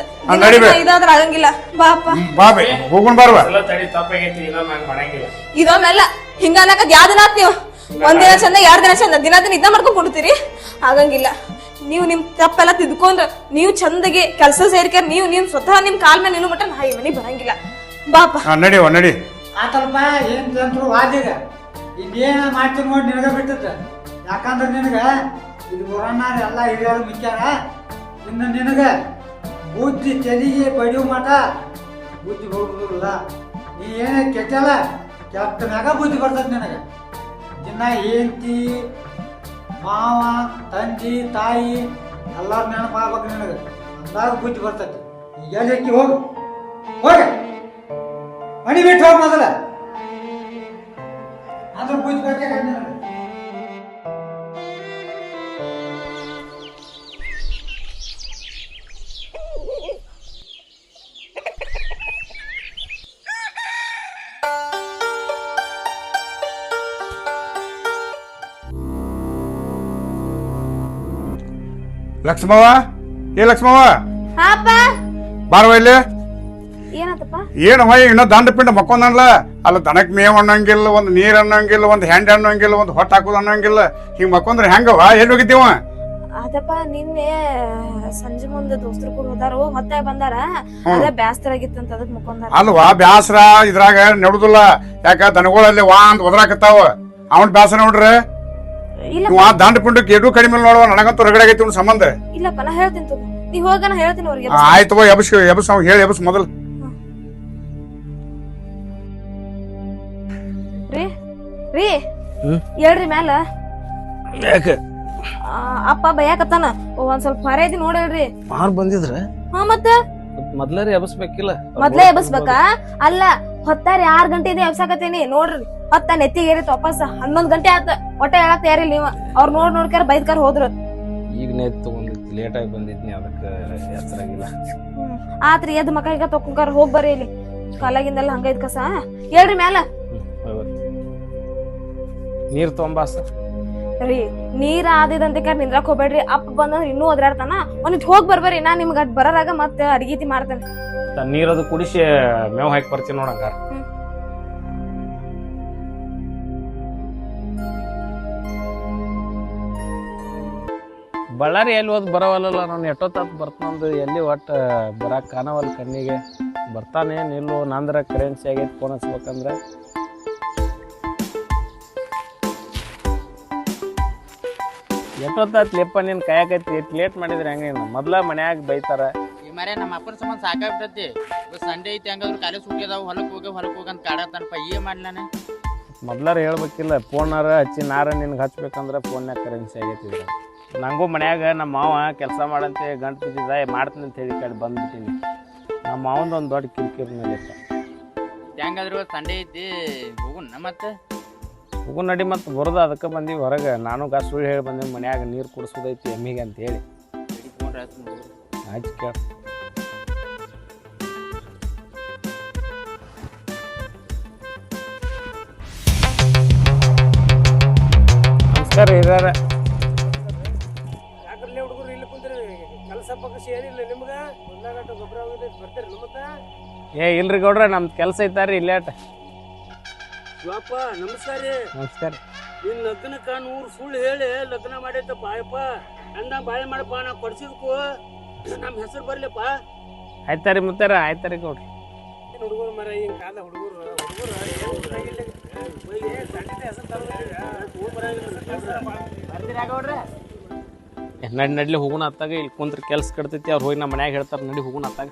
ಇದಾದ್ರ ಆಗಂಗಿಲ್ಲ. ಬಾಪ ಬಾಬೆ ಹೋಗೋಣ ಬಾರ್ವ. ತಡಿ ತಪ್ಪಾಗೈತಿ ಇನ್ನೊಮ್ಮೆ ಹಂಗ್ ಮಾಡಂಗಿಲ್ಲ. ಇದೊಮ್ಮೆಲ್ಲ ಹಿಂಗ ಅನ್ನಕದ್ ಯಾವ ದಿನ ಆತ್ ನೀವು? ಒಂದ್ ದಿನ ಚಂದ 2 ದಿನ ಚಂದ ದಿನ ಇದ ಮಾಡ್ಕೊಂಡ್ ಕೊಡ್ತೀರಿ? ಆಗಂಗಿಲ್ಲ. ನೀವು ನಿಮ್ ತಪ್ಪೆಲ್ಲ ತಿದ್ಕೊಂಡ್ ನೀವು ಚಂದಗೆ ಕೆಲಸ ಸೇರ್ಕ ನೀವು ಸ್ವತಃ ನಿಮ್ ಕಾಲ್ ಮೇಲೆ ನಿಲ್ಲೋ ಮಟ್ಟ ನಾ ಈ ಮನಿ ಬರಂಗಿಲ್ಲ. ಬಾಪ ನಡಿವ ನಡಿ. ಆತಲ್ಪ ಏನ್ ತಂತ್ರು ವಾದ್ಯಗ ಇನ್ನೇನ ಮಾಡ್ತೀನಿ ನೋಡಿ ನಿನಗ ಬಿಟ್ಟದ. ಯಾಕಂದ್ರೆ ನಿನಗ ಇಲ್ಲಿ ಬರೋಣಾರ ಎಲ್ಲ ಹಿರಿಯರು ಮಿಕ್ಕ್ಯಾರ. ಇನ್ನು ನಿನಗ ಬುದ್ಧಿ ತೆಲಿಗೆ ಬಡಿಯೋ ಮಠ ಬುದ್ಧಿ ಹೋಗುದಿಲ್ಲ. ನೀ ಏನೇ ಕೆಟ್ಟಲ್ಲ ಕೆಟ್ಟ ಮ್ಯಾಗ ಬುದ್ಧಿ ಬರ್ತದ ನಿನಗ. ದಿನ ಹೆಂಡತಿ ಮಾವ ತಂದಿ ತಾಯಿ ಎಲ್ಲಾರು ನೆನಪಾಗ್ಬೇಕು ನಿನಗ. ಅಂದಾಗ ಬುದ್ಧಿ ಬರ್ತೈತಿ. ಈಗ ಎಲ್ಲಿ ಹೋಗು ಹೋಗ ಮಣಿ ಬಿಟ್ಟು ಹೋಗಿ ಮೊದಲ ಅದ್ರ ಬುದ್ಧಿ ಬೇಕಾಗ ನಿನಗ. ಲಕ್ಷ್ಮವ್ವ ಏ ಲಕ್ಷ್ಮವ್ವ ಹಾಪ ಬಾರವ ಇಲ್ಲಿ. ಏನತ್ತಪ್ಪ? ಏನು ಹೊಯ್ ಇನ್ನೂ ದಂಡ ಪಿಂಡ ಮಕ್ಕೊಂದಲ್ಲ. ಅಲ್ಲ ದನಕ್ ಮೇವ್ ಅನ್ನಂಗಿಲ್ಲ, ಒಂದ್ ನೀರ್ ಅನ್ನಂಗಿಲ್ಲ, ಒಂದ್ ಹೆಂಡ ಅನ್ನಂಗಿಲ್ಲ, ಒಂದ್ ಹೊಟ್ಟ ಹಾಕೋದ್ ಅನ್ನಂಗಿಲ್ಲ. ಹಿಂಗ್ ಮಕ್ಕೊಂದ್ರೆ ಹೆಂಗವ? ಎಲ್ಲಿ ಹೋಗಿದ್ದೀವ? ಅದಪ್ಪ ನಿನ್ನೆ ಸಂಜೆ ಮುಂದೆ ದೋಸ್ತರು ಕೂಡ ಹೋದಾರು ಹೊತ್ತ ಬಂದಾರ. ಅದ ಬ್ಯಾಸ್ತರ ಆಗಿತ್ತಂತ ಅದಕ್ ಮುಕ್ಕೊಂದಾರ. ಅಲ್ವಾ ಬ್ಯಾಸರ ಇದ್ರಾಗ ನಡುದಿಲ್ಲ. ಯಾಕ ದನಗಳಲ್ಲಿ ವಾ ಅಂತ ಒದರಾಕತ್ತಾವ. ಅವನ್ ಬ್ಯಾಸರ ನೋಡ್ರಿ. ಇಲ್ಲ ದಂಡ ಪಿಂಡಕ್ಕೆ ಎಡು ಕಡಿಮೆ ನೋಡುವ. ನನಗಂತೂ ರಗಡೆ ಆಗೈತಿ ಅವ್ನ ಸಂಬಂಧ. ಇಲ್ಲಪ್ಪ ನಾ ಹೇಳ್ತೀನಿ ತಗೋ. ನೀ ಹೋಗ ನಾ ಹೇಳ್ತೀನಿ ಅವ್ರಿಗೆ. ಆಯ್ತವ ಎಬಸ್ ಅವ್ ಹೇಳಿ ಎಬಸ್ ಮೊದಲು. ರೀ ರೀ ಹೇಳ್ರಿ ಮ್ಯಾಲ ಅಪ್ಪ ಬಯಾಕತ್ತಾನ. ಒಂದ್ ಸ್ವಲ್ಪ ಹೊರ ಐತಿ ನೋಡ್ರಿ. ಮಾರ್ ಬಂದಿದ್ರ ಹಾ ಮತ್ತ ಮೊದ್ಲೇ ಎಬಸ್ಬೇಕಿಲ್ಲ. ಮೊದ್ಲೇ ಎಬಸ್ಬೇಕಾ? ಅಲ್ಲ ಹೊತ್ತಾರ 6 ಗಂಟೆ ಇದೆ ಎಬ್ಸಾಕತ್ತೀನಿ ನೋಡ್ರಿ. ಹೊತ್ತ ನೆತ್ತಿಗೆ ಏರಿತ್ ವಾಪಸ್ 11 ಗಂಟೆ ಆತ. ಒಟ್ಟ ಹೇಳಕ್ ತಯಾರಿಲ್ಲ ನೀವ. ಅವ್ರ ನೋಡ್ಕಾರ ಬೈದ್ಕಾರ ಹೋದ್ರು. ಈಗ ನೇತ್ ತಗೊಂಡಿತ್ತು ಲೇಟ್ ಆಗಿ ಬಂದಿದ್ನಿ ಅದಕ್ಕೆ ಹೆಸರಾಗಿಲ್ಲ. ಆತ್ರಿ ಎದ್ ಮಕ್ಕ ಈಗ ತಕೊಂಡ್ಕಾರ ಹೋಗ್ ಬರ್ರಿ. ಇಲ್ಲಿ ಕಾಲಾಗಿಂದೆಲ್ಲ ಹಂಗೈತ್ ಕಸ. ಹೇಳ್ರಿ ಮ್ಯಾಲ. ನೀರ್ ತೊಂಬಾಸ ರೀ ನೀರ್ ಆದಿದಂತೆ ನಿಂದ್ರಾಕ್ ಹೋಗ್ಬೇಡ್ರಿ. ಅಪ್ಪ ಬಂದಂದ್ರ ಇನ್ನೂ ಒದ್ರಾಡ್ತಾನ. ಒಂದಿಟ್ ಹೋಗ್ ಬರ್ಬರಿ. ನಾ ನಿಮ್ಗ ಅದ್ ಬರೋರಾಗ ಮತ್ತೆ ಅಡಿಗೆತಿ ಮಾಡ್ತೇನೆ. ನೀರದು ಕುಡಿಸಿ ಮೇವ್ ಹಾಕಿ ಬರ್ತೀನಿ ನೋಡಂಗ. ಬಳ್ಳಾರಿ ಎಲ್ಲಿ ಹೋದ್ ಬರವಲ್ಲ. ನಾನು ಎಷ್ಟೊತ್ತಾತ್ ಬರ್ತನಂದು ಎಲ್ಲಿ ಒಟ್ಟ ಬರಾಕ್ ಕಾಣವಲ್ ಕಣ್ಣಿಗೆ. ಬರ್ತಾನೆ ನಿಲ್ಲು ನಂದ್ರ ಕರೆನ್ಸಿ ಆಗೈತಿ ಫೋನ್ ಹಚ್ಬೇಕಂದ್ರೆ. ಎಷ್ಟೊತ್ತಾತ್ ಲೆಪ್ಪ ನಿನ್ ಕಾಯಕೈತಿ. ಎಷ್ಟು ಲೇಟ್ ಮಾಡಿದ್ರೆ ಹೆಂಗೇನು? ಮೊದ್ಲ ಮನ್ಯಾಗ ಬೈತಾರ. ಈ ಮರೆ ನಮ್ಮ ಅಪ್ಪನ ಸಂಬಂಧ ಸಾಕಾಗ್ಬಿಟ್ಟತಿ. ಸಂಡೆ ಐತಿ ಹಂಗಾದ್ರು ಕಾಲೇಜ್ ಸೂಟಿ ಅದಾವ. ಹೊಲಕ್ಕೆ ಹೋಗಿ ಅಂತ ಕಾಡತ್ತನಪ್ಪ. ಏನ್ ಮಾಡ್ಲಾನ? ಮೊದ್ಲಾರ ಹೇಳ್ಬೇಕಿಲ್ಲ. ಫೋನಾರ ಹಚ್ಚಿ ನಾರ ನಿನ್ಗೆ ಹಚ್ಬೇಕಂದ್ರೆ ಫೋನ್ಯಾಗ ಕರೆನ್ಸಿ ಆಗೈತಿ. ನಂಗೂ ಮನ್ಯಾಗ ನಮ್ಮ ಮಾವ ಕೆಲಸ ಮಾಡಂತೆ ಗಂಟು ಬಿದ್ದಿದ್ದ ಮಾಡ್ತೀನಿ ಅಂತ ಹೇಳಿ ಕಡೆ ಬಂದ್ಬಿಟ್ಟಿನಿ. ನಮ್ಮ ಮಾವಂದು ಒಂದು ದೊಡ್ಡ ಕಿರಿಕಿರಿ ಮೇಲೆ ಇತ್ತ. ಹೆಂಗಾದ್ರು ಸಂಡೆ ಐತಿ ಹೋಗುಣ ಮತ್ತೆ. ಹೋಗು ನಡಿ ಮತ್ತೆ ಬರೋದು ಅದಕ್ಕೆ ಬಂದೀವಿ ಹೊರಗೆ. ನಾನು ಗಾಸ್ ಸುಳ್ಳು ಹೇಳಿ ಬಂದೀವಿ ಮನ್ಯಾಗ ನೀರು ಕುಡಿಸೋದೈತಿ ಎಮ್ಮಿಗೆ ಅಂತ ಹೇಳಿ. ಆಯ್ತು ಕೇಳ. ನಮಸ್ಕಾರ ಹಿರಿಯರ. ಏ ಇಲ್ರಿ ಗೌಡ್ರ ನಮ್ದು ಕೆಲಸ ಐತಾರಿ ಇಲ್ಲೇ. ನಮಸ್ಕಾರ ರೀ. ನಮಸ್ಕಾರ. ನಿನ್ ಲಗ್ನಕ್ಕ 100 ಸುಳ್ಳು ಹೇಳಿ ಲಗ್ನ ಮಾಡೈತಪ್ಪ. ಅಯ್ಯಪ್ಪ ಅಂದ ಬಾಳೆ ಮಾಡಪ್ಪ. ನಾ ಕೊಡ್ಸಿದ್ಕು ನಮ್ಮ ಹೆಸರು ಬರ್ಲಿಪ್ಪ. ಆಯ್ತಾರಿ ಮುತ್ತಾರ. ಆಯ್ತಾರಿ ಗೌಡ್ರಿ. ಹುಡುಗರು ಮರ ಹಿಂಗ್ ಕಾಲ ಹುಡುಗರು ನಡ್ಲಿ ಹೋಗುಣ ಅತ್ತಾಗ. ಇಲ್ಲಿ ಕುಂತ್ರ ಕೆಲ್ಸ ಕಡ್ತೈತಿ. ಅವ್ರು ಹೋಗಿ ನಮ್ಮ ಮನ್ಯಾಗ ಹೇಳ್ತಾರ ನಡಿ ಹೋಗುಣ ಅತ್ತಾಗ.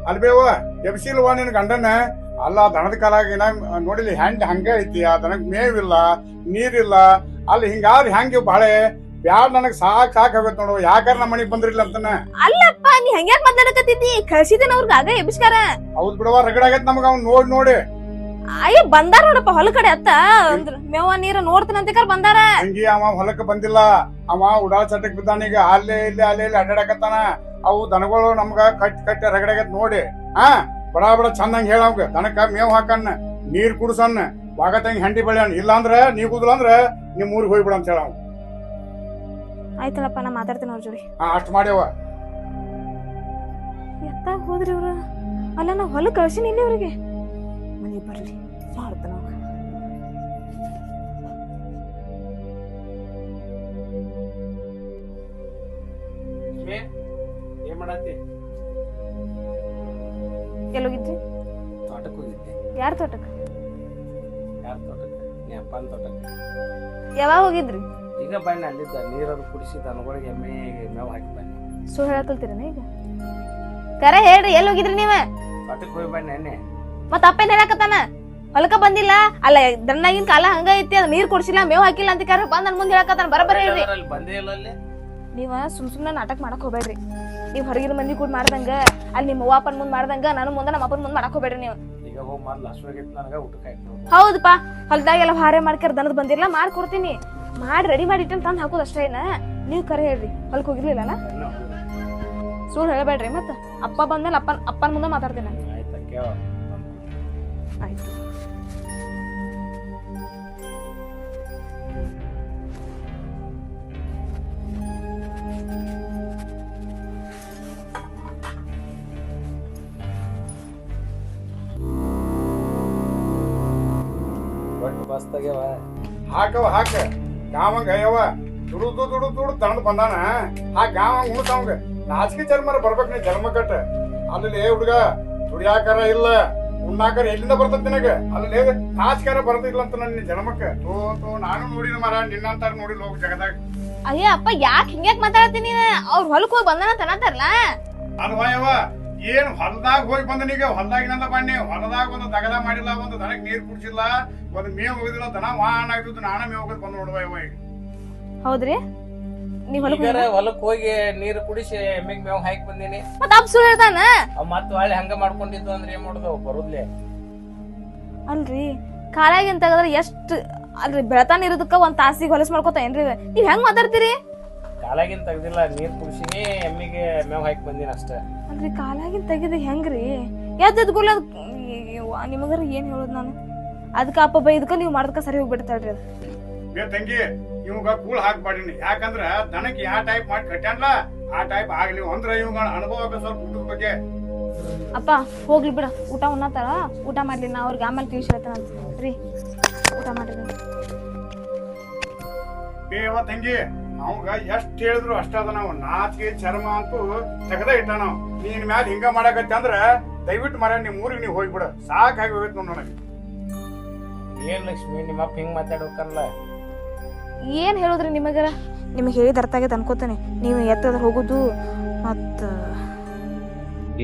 ಅಲ್ಬೇವ ಎಬ್ಸಿಲ್ವಾ ನಿನ್ ಗಂಡನ ಅಲ್ಲ ದನದ ಕಾಲಾಗ ನೋಡಿಲಿ ಹ್ಯಾಂಡ್ ಹಂಗೆ ಐತಿ ಆ ದನಕ್ ಮೇವಿಲ್ಲ ನೀರಿಲ್ಲ ಅಲ್ಲಿ ಹಿಂಗಾದ್ರೆ ಹೆಂಗೆ ಬಾಳೆ ಬ್ಯಾಡ್ ನನಗ್ ಸಾಕ್ ಆಗತ್ ನೋಡು ಯಾಕಾರ ನಮ್ಮ ಮನಿಗ್ ಬಂದ್ರಿಲ್ಲ ಅಂತಾನ. ಅಲ್ಲಪ್ಪ ನೀ ಹಂಗ್ಯಾಕ್ ಮಾತಾಡಕತ್ತಿದ್ದಿ ಕಳ್ಸಿದೇನ ಅವ್ರಿಗೆ ಆಗ ಎಬ್ಬಿಸ್ಕಾರ. ಹೌದ್ ಬಿಡವ ರಗಡಾಗೈತ್ ನಮಗ ಅವ್ನ್ ನೋಡಿ ಅಯ್ಯ ಬಂದಾರ ನೋಡಪ್ಪ ಹೊಲ ಕಡೆ ಅತ್ತ ಅಂದ್ರ ಮೇವ ನೀರ ನೋಡ್ತಾನಂತ ಬಂದಾರ. ಹಂಗಿ ಅವ ಹೊಲಕ್ಕ ಬಂದಿಲ್ಲ, ಅವ ಉಡಾಳ ಚಟಕ್ ಬಿದ್ದಾನೀಗ ಅಲ್ಲೇ ಇಲ್ಲಿ ಅಡ್ಡಾಡಕತ್ತಾನ. ಅವು ದನಗಳು ನಮ್ಗ ಕಟ್ಟಿ ರಗಡಾಗೈತ್ ನೋಡಿ ಬಡ ಬಡ ಚಂದಂಗ್ ಹೇಳ ಅವಂಗ ದನಕ್ಕ ಮೇವ್ ಹಾಕಣ್ಣ ನೀರ್ ಕುಡ್ಸಣ್ಣ ವಾಗತಂಗ್ ಹಂಡಿ ಬೆಳೆಯಣ್ಣ ಇಲ್ಲಾಂದ್ರ ನೀ ಕುದಿಲ್ಲ ಅಂದ್ರ ನಿಮ್ ಊರಿಗೆ ಹೋಗ್ಬಿಡ ಅಂತ ಹೇಳ. ಆಯ್ತಲ್ಲಪ್ಪ ನಾ ಮಾತಾಡ್ತೇನೆ ಅವ್ರ ಜೋಡಿ. ಅಷ್ಟ್ ಮಾಡ್ಯವ. ಎತ್ತಾಗ ಹೋದ್ರಿ ಇವ್ರ ಅಲ್ಲ ನಾ ಹೊಲ ಕಳ್ಸಿನಿ ಇಲ್ಲಿ ಅವ್ರಿಗೆ ಮನೆಗೆ ಬರ್ಲಿ ಮಾಡ್ತಾನ. ಏನ್ ಮಾಡತ್ತಿ? ಎಲ್ಲೋಗಿದ್ರಿ? ತೋಟಕ್ಕೆ ಹೋಗಿದ್ದೆ. ಯಾರ ತೋಟಕ್ಕ? ಯಾರ ತೋಟಕ್ಕೆ? ನೀ ಅಪ್ಪನ ತೋಟಕ್ಕೆ. ಯಾವಾಗ ಹೋಗಿದ್ರಿ? ಈಗ ಬನ್ನಿ ಅಲ್ಲಿದ್ದ ನೀರನ್ನು ಕುಡಿಸಿ ದನಗಳಿಗೆ ಎಮ್ಮೆ ಮೇವು ಹಾಕಿ ಬನ್ನಿ. ಸುಳ್ಳು ಹೇಳಕಲ್ತೀರನ ಈಗ? ಕರೆ ಹೇಳ್ರಿ ಎಲ್ಲಿ ಹೋಗಿದ್ರಿ ನೀವ? ತೋಟಕ್ಕೆ ಹೋಗಿ ಬನ್ನಿ ಎಣ್ಣೆ. ಮತ್ತ ಅಪ್ಪೇನ್ ಹೇಳಕತ್ತಾನ ಹೊಲಕ್ಕ ಬಂದಿಲ್ಲ ಅಲ್ಲ ದನ್ನಾಗಿನ ಕಾಲ ಹಂಗ ಐತಿ ಅದ್ ನೀರ್ ಕೊಡ್ಸಿಲ್ಲ ಮೇವ್ ಹಾಕಿಲ್ಲ ಅಂತ ಕರೆ ಬಂದ್ ನನ್ ಮುಂದೆ ಹೇಳಕತ್ತಾನ. ಬರಬರ ಹೇಳ್ರಿ. ಬಂದೇ ಇಲ್ಲ ಅಲ್ಲಿ. ನೀವ ಸುಮ್ನೆ ನಾಟಕ ಮಾಡಕ್ ಹೋಗ್ಬೇಡ್ರಿ. ನೀವ್ ಹೊರಗಿನ ಮಂದಿ ಕೂಡ ಮಾಡ್ದಂಗ ಅಲ್ಲಿ ನಿಮ್ಮ ಅಪ್ಪನ ಮುಂದ್ ಮಾಡ್ದಂಗ ನಾನು ಮುಂದೆ ನಮ್ಮ ಅಪ್ಪನ ಮುಂದ್ ಮಾಡಕ್ ಹೋಗ್ಬೇಡ್ರಿ ನೀವು. ಈಗ ಹೋಗಿ ಮೊದ್ಲು ಹಸುವಾಗಿತ್ತು ನನಗ ಊಟಕ್ಕೆ ಹಾಕಿ. ಹೌದಪ್ಪ ಹೊಲದಾಗೆಲ್ಲ ಹಾರೆ ಮಾಡ್ಕರ್ ದನದ ಬಂದಿಲ್ಲ ಮಾಡ್ಕೊಡ್ತೀನಿ ಮಾಡಿ ರೆಡಿ ಮಾಡಿ ಇಟ್ಟಲ್ಲಿ ತಂದು ಹಾಕೋದು ಅಷ್ಟೇ. ಏನ ನೀವ್ ಕರೆ ಹೇಳ್ರಿ ಹೊಲಕ್ ಹೋಗಿರ್ಲಿಲ್ಲ ಸುಳ್ಳು ಹೇಳಬೇಡ್ರಿ. ಮತ್ತ ಅಪ್ಪ ಬಂದ್ಮೇಲೆ ಅಪ್ಪನ ಮುಂದೆ ಮಾತಾಡ್ತೀನಿ. ಆಯ್ತಾ ಕೇಳ. ಆಯ್ತು. ಬಸ್ತಾಗ್ಯವ ಹಾಕವ ಹಾಕ ಗಾವಂಗ ಅಯ್ಯವ ದುಡು ತಣದ್ ಬಂದಾನ ಆ ಗಾವ ಉಣ್ಸವಂಗ ನಾಚಿಕೆ ಜನ್ಮರ ಬರ್ಬೇಕ್ ನೀ ಜನ್ಮ ಕಟ್ಟ. ಅಲ್ಲಿ ಹುಡುಗ ದುಡಿಯಾಕಾರ ಇಲ್ಲ ಉಣ್ಣಾಕಾರ ಎಲ್ಲಿಂದ ಬರ್ತದ ನಿನಗ? ಅಲ್ಲಿ ನಾಚಿಕಾರ ಬರ್ತಿಲ್ಲ ಅಂತ ನನ್ನ ಜನ್ಮಕ್ಕ ತೋ ನಾನು ನೋಡಿನ ಮರ ನಿನ್ನಂತಾರ ನೋಡಿಲ್ಲ ಹೋಗ್ ಜಗದಾಗ. ಅಯ್ಯ ಅಪ್ಪ ಯಾಕೆ ಹಿಂಗ್ಯಾಕ್ ಮಾತಾಡ್ತೀನಿ? ಅವ್ರ ಹೊಲಕ್ ಹೋಗಿ ಬಂದಾನ ತನತಾರಲ್ಲ. ಅಲ್ವಾ ಯವ್ವ ಏನ್ ಹೊಲದಾಗ ಹೋಗಿ ಬಂದನೀಗ ಹೊಲದಾಗಿನಂದ ಬನ್ನಿ ಹೊಲದಾಗ ಒಂದು ದಗದ ಮಾಡಿಲ್ಲ, ಒಂದು ದನಕ್ ನೀರ್ ಕುಡ್ಸಿಲ್ಲ, ಒಂದು ಮೇವ್ ಹೋಗಿದಿಲ್ಲ, ದನ ವಾಹನ ಆಗ್ತಿದ್ದು ನಾನ ಮೇವ್ ಹೋಗೋದ್ ಬಂದ್ ನೋಡುವ ಯವ್ವ ಈಗ. ಹೌದ್ರಿ ನೀವ್ ಹೊಲಕ್ ಹೋಗಿ ನೀರು ಕುಡಿಸಿ ಎಮ್ಮೆಗ್ ಮೇವ್ ಹಾಕಿ ಬಂದೀನಿ. ಮತ್ತ ಅಪ್ಪ ಸುಳ್ಳು ಹೇಳ್ತಾನ? ಅವ್ ಮತ್ತ ಹೊಳ್ಳಿ ಹಂಗ ಮಾಡ್ಕೊಂಡಿದ್ದು ಅಂದ್ರೆ ಏನ್ ಮಾಡುದು ಬರುದ್ಲೆ. ಅಲ್ರಿ ಕಾಲಾಗಿನ್ ತೆಗದ್ರ ಎಷ್ಟ್ ಅಲ್ರಿ ಬೆಳತಾನ ಇರೋದಕ್ಕ ಒಂದ್ ತಾಸಿಗೆ ಹೊಲಸ್ ಮಾಡ್ಕೊತ ಏನ್ರಿ ನೀವ್ ಹೆಂಗ್ ಮಾತಾಡ್ತೀರಿ? ಕಾಲಾಗಿನ್ ತೆಗ್ದಿಲ್ಲ ನೀರ್ ಕುಡಿಸಿನಿ ಎಮ್ಮಿಗೆ ಮೇವ್ ಹಾಕಿ ಬಂದಿನ ಅಷ್ಟ. ಅಲ್ರಿ ಕಾಲಾಗಿನ್ ತೆಗಿದ ಹೆಂಗ್ರಿ? ಎದ್ದಗುಲ್ಲ ನಿಮಗರ ಏನ್ ಹೇಳೋದ್ ನಾನು? ಅದಕ್ಕ ಅಪ್ಪ ಬೈದಕ್ಕ ನೀವ್ ಮಾಡದಕ್ಕ ಸರಿ ಹೋಗ್ಬಿಡ್ತಾಳ್ರಿ ಅದು. ಬೇ ತಂಗಿ ಇವಾಗ ಕೂಳ್ ಹಾಕ್ಬಾಡಿನಿ, ಯಾಕಂದ್ರ ದನಕ್ಕೆ ಯಾವ ಟೈಪ್ ಮಾಡಿ ಕಟ್ಟಾನ್ಲ ಆ ಟೈಪ್ ಆಗ್ಲಿ ಅಂದ್ರ ಇವಾಗ ಅನುಭವ ಸ್ವಲ್ಪ ಊಟದ ಬಗ್ಗೆ. ಅಪ್ಪ ಹೋಗ್ಲಿ ಬಿಡ, ಊಟ ಉಣ್ಣತಾರ ಊಟ ಮಾಡ್ಲಿ, ನಾ ಅವ್ರಿಗೆ ಆಮೇಲೆ ತಿಳಿಸಿ ಹೇಳ್ತಾನಂತ ರೀ. ಊಟ ಮಾಡ್ರಿ ಬೇವ ತಂಗಿ ಅವಂಗ ಎಷ್ಟ್ ಹೇಳಿದ್ರು ಅಷ್ಟ ಅದ. ನಾವು ನಾಚಿಕೆ ಚರ್ಮ ಅಂತೂ ತೆಗದ ಇಟ್ಟ ನಾವು ನೀನ್ ಮ್ಯಾಲ ಹಿಂಗ ಮಾಡಕತ್ತೆ ಅಂದ್ರ ದಯವಿಟ್ಟು ಮರ ನಿಮ್ ಊರಿಗೆ ನೀವ್ ಹೋಗ್ಬಿಡ ಸಾಕಾಗಿ ಹೋಗೈತ್ ನೋಡ್ ನನಗೆ. ಏನ್ ಲಕ್ಷ್ಮಿ ನಿಮ್ಮ ಅಪ್ಪ ಹಿಂಗ್ ಮಾತಾಡ್ಬೇಕಲ್ಲ? ಏನ್ ಹೇಳುದ್ರಿ ನಿಮಗರ? ನಿಮಗೆ ಹೇಳಿದ ಅರ್ಥ ಆಗೈತೆ ಅನ್ಕೋತಾನೆ. ನೀವು ಎತ್ತದ್ರ ಹೋಗುದು ಮತ್ತ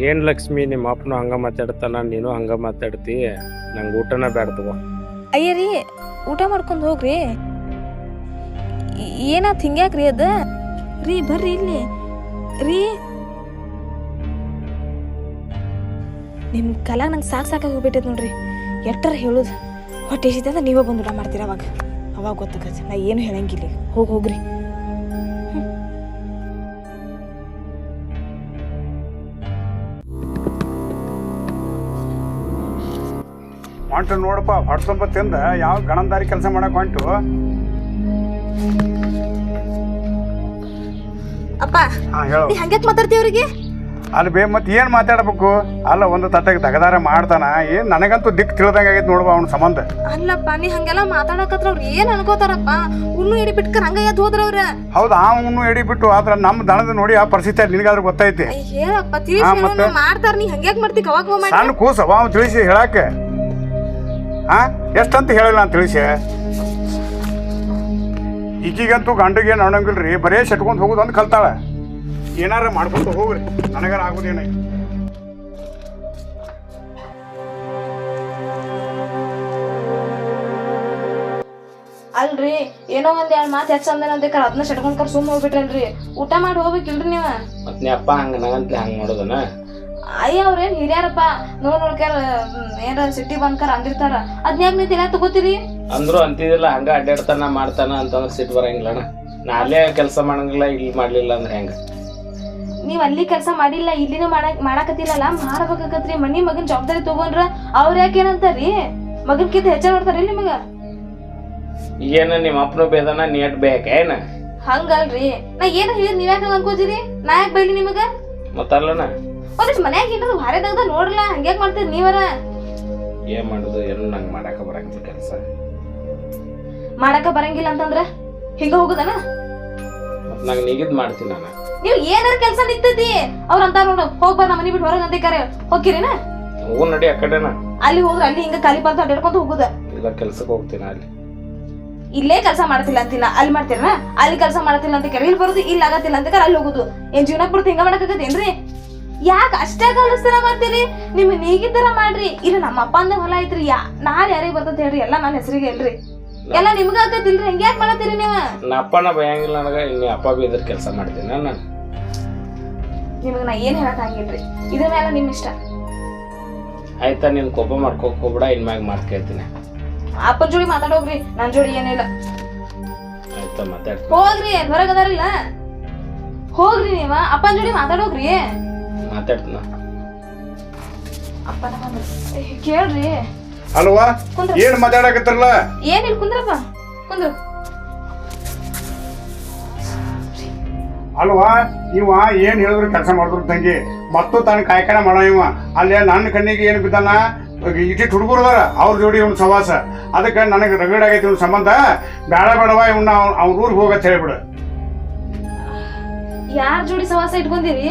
ಏನ್ ಲಕ್ಷ್ಮಿ ನಿಮ್ಮ ಅಪ್ಪನು ಹಂಗ ಮಾತಾಡ್ತಾನ, ನೀನು ಹಂಗ ಮಾತಾಡ್ತಿ, ನಂಗೆ ಊಟನ ಬ್ಯಾಡ ತಗೋ. ಅಯ್ಯ ರೀ ಊಟ ಮಾಡ್ಕೊಂಡ್ ಹೋಗ್ರಿ. ಏನಾತ್ ಹಿಂಗ್ಯಾಕ್ರಿ ಅದ? ರೀ ಬರ್ರಿ ಇಲ್ಲಿ ರೀ. ನಿಮ್ ಕಲಾಗ ನಂಗೆ ಸಾಕಾಗಿ ಹೋಗ್ಬಿಟ್ಟೈತೆ ನೋಡ್ರಿ. ಎಟ್ಟರ ಹೇಳುದು ಹೊಟ್ಟೆ ಎಸಿತ ಅಂದ್ರೆ ನೀವೇ ಬಂದು ಊಟ ಮಾಡ್ತೀರ. ಅವಾಗ ಗೊತ್ತಾಗತ್ತೆ. ನಾ ಏನು ಹೇಳಂಗಿಲ್ಲ. ಹೋಗ್ರಿ. ಹೊಂಟು ನೋಡಪ್ಪ ಹೊಡ್ಸೊಂಬ ತಿಂದ ಯಾವ ಗಣಂದಾರಿ ಕೆಲಸ ಮಾಡಕ್ ಹೊಂಟು. ಅಪ್ಪ ಹೇಳು ಹಂಗ್ಯಾಕ್ ಮಾತಾಡ್ತೀವ್ರಿಗೆ? ಅಲ್ಲಿ ಬೇ ಮತ್ತೆ ಏನ್ ಮಾತಾಡ್ಬೇಕು? ಅಲ್ಲ ಒಂದು ತಟ್ಟಕ್ಕೆ ದಗದಾರ ಮಾಡ್ತಾನ. ಏನ್ ನನಗಂತೂ ದಿಕ್ ತಿಳಿದಂಗ ಆಗೈತಿ ನೋಡುವ ಅವ್ನ ಸಂಬಂಧ. ಅಲ್ಲಪ್ಪ ನೀ ಹಂಗೆಲ್ಲ ಮಾತಾಡಕತ್ರ ಅವ್ರು ಏನ್ ಅನ್ಕೋತಾರಪ್ಪ? ಉಣ್ಣು ಎಡಿ ಬಿಟ್ಕರ್ ಹಂಗ ಎದ್ದು ಹೋದ್ರ ಅವ್ರ. ಹೌದು ಅವನು ಎಡಿ ಬಿಟ್ಟು ಆದ್ರ ನಮ್ಮ ದನದ ನೋಡಿ ಆ ಪರಿಸ್ಥಿತಿ ನಿನಗಾದ್ರೂ ಗೊತ್ತೈತಿ. ಹೇಳಪ್ಪ ತಿಳಿಸಿ ಮಾಡ್ತಾರ. ನೀ ಹಂಗ್ಯಾಕ್ ಮಾಡ್ತಿ? ಅವಾಗ ಸಣ್ಣ ಕೂಸವ ಅವ್ ತಿಳಿಸಿ ಹೇಳಾಕ ಎಷ್ಟಂತ ಹೇಳಿಲ್ಲ ಅಂತ ತಿಳಿಸಿ. ಈಗೀಗಂತೂ ಗಂಡಿಗೆ ನೋಡಂಗಿಲ್ರಿ, ಬರೇ ಸೆಟ್ಕೊಂಡ್ ಹೋಗುದು ಅಂತ ಕಲ್ತಾಳ. ಏನಾರ ಮಾಡ್ಕೊಂತ ಹೋಗ್ರಿ, ನನಗಾರ ಆಗುದೇನ. ಅಲ್ರಿ ಏನೋ ಒಂದ್ 2 ಮಾತು ಹೆಚ್ಚಂದೇನ ಅಂತ ಅದನ್ನ ಸಟ್ಕೊಂಡ್ಕರ್ ಸುಮ್ ಹೋಗ್ಬಿಟ್ರಲ್ರಿ. ಊಟ ಮಾಡಿ ಹೋಗ್ಬೇಕಿಲ್ರಿ ನೀವ. ಮತ್ ನೀ ಅಪ್ಪ ಹಂಗ ನಂಗಂತ್ಲೆ ಹಂಗ ಮಾಡೋದನ? ಅಯ್ಯ ಅವ್ರೇನ್ ಹಿರಿಯಾರಪ್ಪ, ನೋಡ್ಕ್ಯಾರ ಏನಾರ ಸಿಟಿ ಬಂದ್ಕಾರ ಅಂದಿರ್ತಾರ. ಅದ್ನ್ಯಾಗ ನೀ ತಿನ್ನ ತಗೋತೀರಿ? ಅಂದ್ರು ಅಂತಿದಿಲ್ಲ ಹಂಗ ಅಡ್ಡಾಡ್ತಾನ ಮಾಡ್ತಾನ ಅಂತಂದ್ರ ಸಿಟ್ಟು ಬರಂಗಿಲ್ಲಣ್ಣ. ನಾ ಅಲ್ಲೇ ಕೆಲಸ ಮಾಡಂಗಿಲ್ಲ, ಇಲ್ಲಿ ಮಾಡ್ಲಿಲ್ಲ ಅಂದ್ರೆ ಹೆಂಗ? ನೀವ್ ಅಲ್ಲಿ ಕೆಲಸ ಮಾಡಿಲ್ಲ, ಇಲ್ಲಿನೂ ಮಾಡಾಕತ್ತಿಲ್ಲಲ್ಲ, ಮಾಡ್ಬೇಕಾಗತ್ರಿ. ಮನಿ ಮಗನ್ ಜವಾಬ್ದಾರಿ ತಗೊಂಡ್ರ ಅವ್ರ ಯಾಕೇನಂತಾರಿ? ಮಗನ್ಕಿಂತ ಹೆಚ್ಚ ನೋಡ್ತಾರಿಲ್ಲ ನಿಮಗ. ಈಗೇನ ನಿಮ್ಮ ಅಪ್ಪನು ಬೇದನ ನೀಟ್ ಬೇಕೇನ? ಹಂಗಲ್ರಿ, ನಾ ಏನ ಹೇಳಿದ್ ನೀವ್ ಯಾಕ ಅನ್ಕೋತೀರಿ? ನಾ ಯಾಕೆ ಬೈಲಿ ನಿಮಗ? ಮತ್ತಲ್ಲಣ್ಣ ಒಂದಿಷ್ಟು ಮನ್ಯಾಗ ಏನಾದ್ರು ಭಾರಿ ತೆಗ್ದ ನೋಡ್ರಲ್ಲ, ಹಂಗ್ಯಾಕ್ ಮಾಡ್ತೀರಿ ನೀವರ? ಏನ್ ಮಾಡುದು? ಏನು ನಂಗೆ ಮಾಡಾಕ ಬರಂಗಿಲ್ಲ ಕೆಲಸ. ಮಾಡಾಕ ಬರಂಗಿಲ್ಲ ಅಂತಂದ್ರ ಹಿಂಗ ಹೋಗುದನ? ಮತ್ ನಂಗೆ ನೀಗಿದ್ ಮಾಡ್ತೀನಿ ನಾನು. ನೀವ್ ಏನಾರ ಕೆಲ್ಸ ನಿಂತೈತಿ ಅವ್ರ ಅಂತ ನೋಡು, ಹೋಗ್ಬಾರ ನಮ್ಮ ಮನಿ ಬಿಟ್ಟು ಹೊರಗೆ ಅಂತ ಕರೆ ಹೋಗಿರೇನ? ಹೋಗು ನಡಿ ಆ ಕಡೆನ. ಅಲ್ಲಿ ಹೋದ್ರ ಅಲ್ಲಿ ಹಿಂಗ ಖಾಲಿ ಪಾತ್ರ ಅಡ್ಡಾಡ್ಕೊಂತ ಹೋಗುದ. ಇಲ್ಲ ಕೆಲ್ಸಕ್ಕೆ ಹೋಗ್ತೀನಿ ಅಲ್ಲಿ. ಇಲ್ಲೇ ಕೆಲಸ ಮಾಡ್ತಿಲ್ಲ ಅಂತಿಲ್ಲ, ಅಲ್ಲಿ ಮಾಡ್ತೀರನ? ಅಲ್ಲಿ ಕೆಲಸ ಮಾಡ್ತಿಲ್ಲ ಅಂತ ಕರೆ ಇಲ್ಲಿ ಬರುದು, ಇಲ್ಲಿ ಆಗತ್ತಿಲ್ಲ ಅಂತ ಅಲ್ಲಿ ಹೋಗುದು. ಏನ್ ಜೀವನ ಬಿಡ್ತು ಹಿಂಗ ಮಾಡಕತ್ತೇನ್ರಿ? ಯಾಕ ಅಷ್ಟೇ ಕಲಿಸ್ತಾರ ಮಾಡ್ತೀರಿ? ನಿಮ್ ನೀಗಿದ್ದರ ಮಾಡ್ರಿ. ಇಲ್ಲ ನಮ್ಮ ಅಪ್ಪ ಅಂದ ಹೊಲ ಐತ್ರಿ, ನಾಳೆ ಯಾರಿಗೆ ಬರ್ತದ ಹೇಳ್ರಿ? ಎಲ್ಲಾ ನನ್ನ ಹೆಸರಿಗೆ ಇಲ್ರಿ, ಎಲ್ಲ ನಿಮ್ಗ ಆಕತಿಲ್ರಿ. ಹೆಂಗ್ಯಾಕ್ ಮಾಡತ್ತೀರಿ ನೀವ? ನಾ ಅಪ್ಪನ ಭಯಂಗಿಲ್ಲ ನನಗ. ಇನ್ನು ಅಪ್ಪ ಬಿ ಇದ್ರ ಕೆಲಸ ಮಾಡ್ತೀನಿ ನಾನು. ನಿಮಗ ನಾ ಏನ್ ಹೇಳಕ್ ಹಂಗಿಲ್ರಿ, ಇದ್ರ ಮೇಲೆ ನಿಮ್ ಇಷ್ಟ. ಆಯ್ತಾ, ನೀನ್ ಕೋಪ ಮಾಡ್ಕೋಕ್ ಹೋಗ್ಬಿಡ. ಇನ್ಮ್ಯಾಗ ಮಾತು ಕೇಳ್ತೀನಿ. ಅಪ್ಪನ ಜೋಡಿ ಮಾತಾಡೋಗ್ರಿ, ನನ್ ಜೋಡಿ ಏನಿಲ್ಲ. ಆಯ್ತಾ ಮಾತಾಡ್ತೀನಿ. ಹೋಗ್ರಿ, ಹೊರಗದಾರಿಲ್ಲ ಹೋಗ್ರಿ. ನೀವ ಅಪ್ಪನ ಜೋಡಿ ಮಾತಾಡೋಗ್ರಿ. ಮಾತಾಡ್ತೀನ. ಅಪ್ಪನ ಕೇಳ್ರಿ. ಅಲ್ವಾ ಏನ್ ಮಾತಾಡಕತ್ತಿರಲ್ಲ? ಏನಿಲ್ಲ, ಕುಂದ್ರಪ್ಪ ಕುಂದ್ರು. ಅಲ್ವಾ ಇವ ಏನ್ ಹೇಳಿದ್ರು ಕೆಲಸ ಮಾಡಿದ್ರು ತಂಗಿ, ಮತ್ತು ತಾನು ಕಾಯ್ಕಣ ಮಾಡೋ ಇವ. ಅಲ್ಲೇ ನನ್ನ ಕಣ್ಣಿಗೆ ಏನು ಬಿದ್ದಾನ, ಇಟ್ಟಿಟ್ಟು ಹುಡುಗರು ಅದಾರ ಅವ್ರ ಜೋಡಿ ಇವ್ನ ಸವಾಸ. ಅದಕ್ಕೆ ನನಗೆ ರಗಡಾಗೈತಿ ಇವ್ನ ಸಂಬಂಧ. ಬೇಡ ಬೇಡವ ಇವನ್ನ ಅವ್ನ ಊರಿಗೆ ಹೋಗತ್ ಹೇಳಿಬಿಡು. ಯಾರ ಜೋಡಿ ಸವಾಸ ಇಟ್ಕೊಂಡಿರಿ?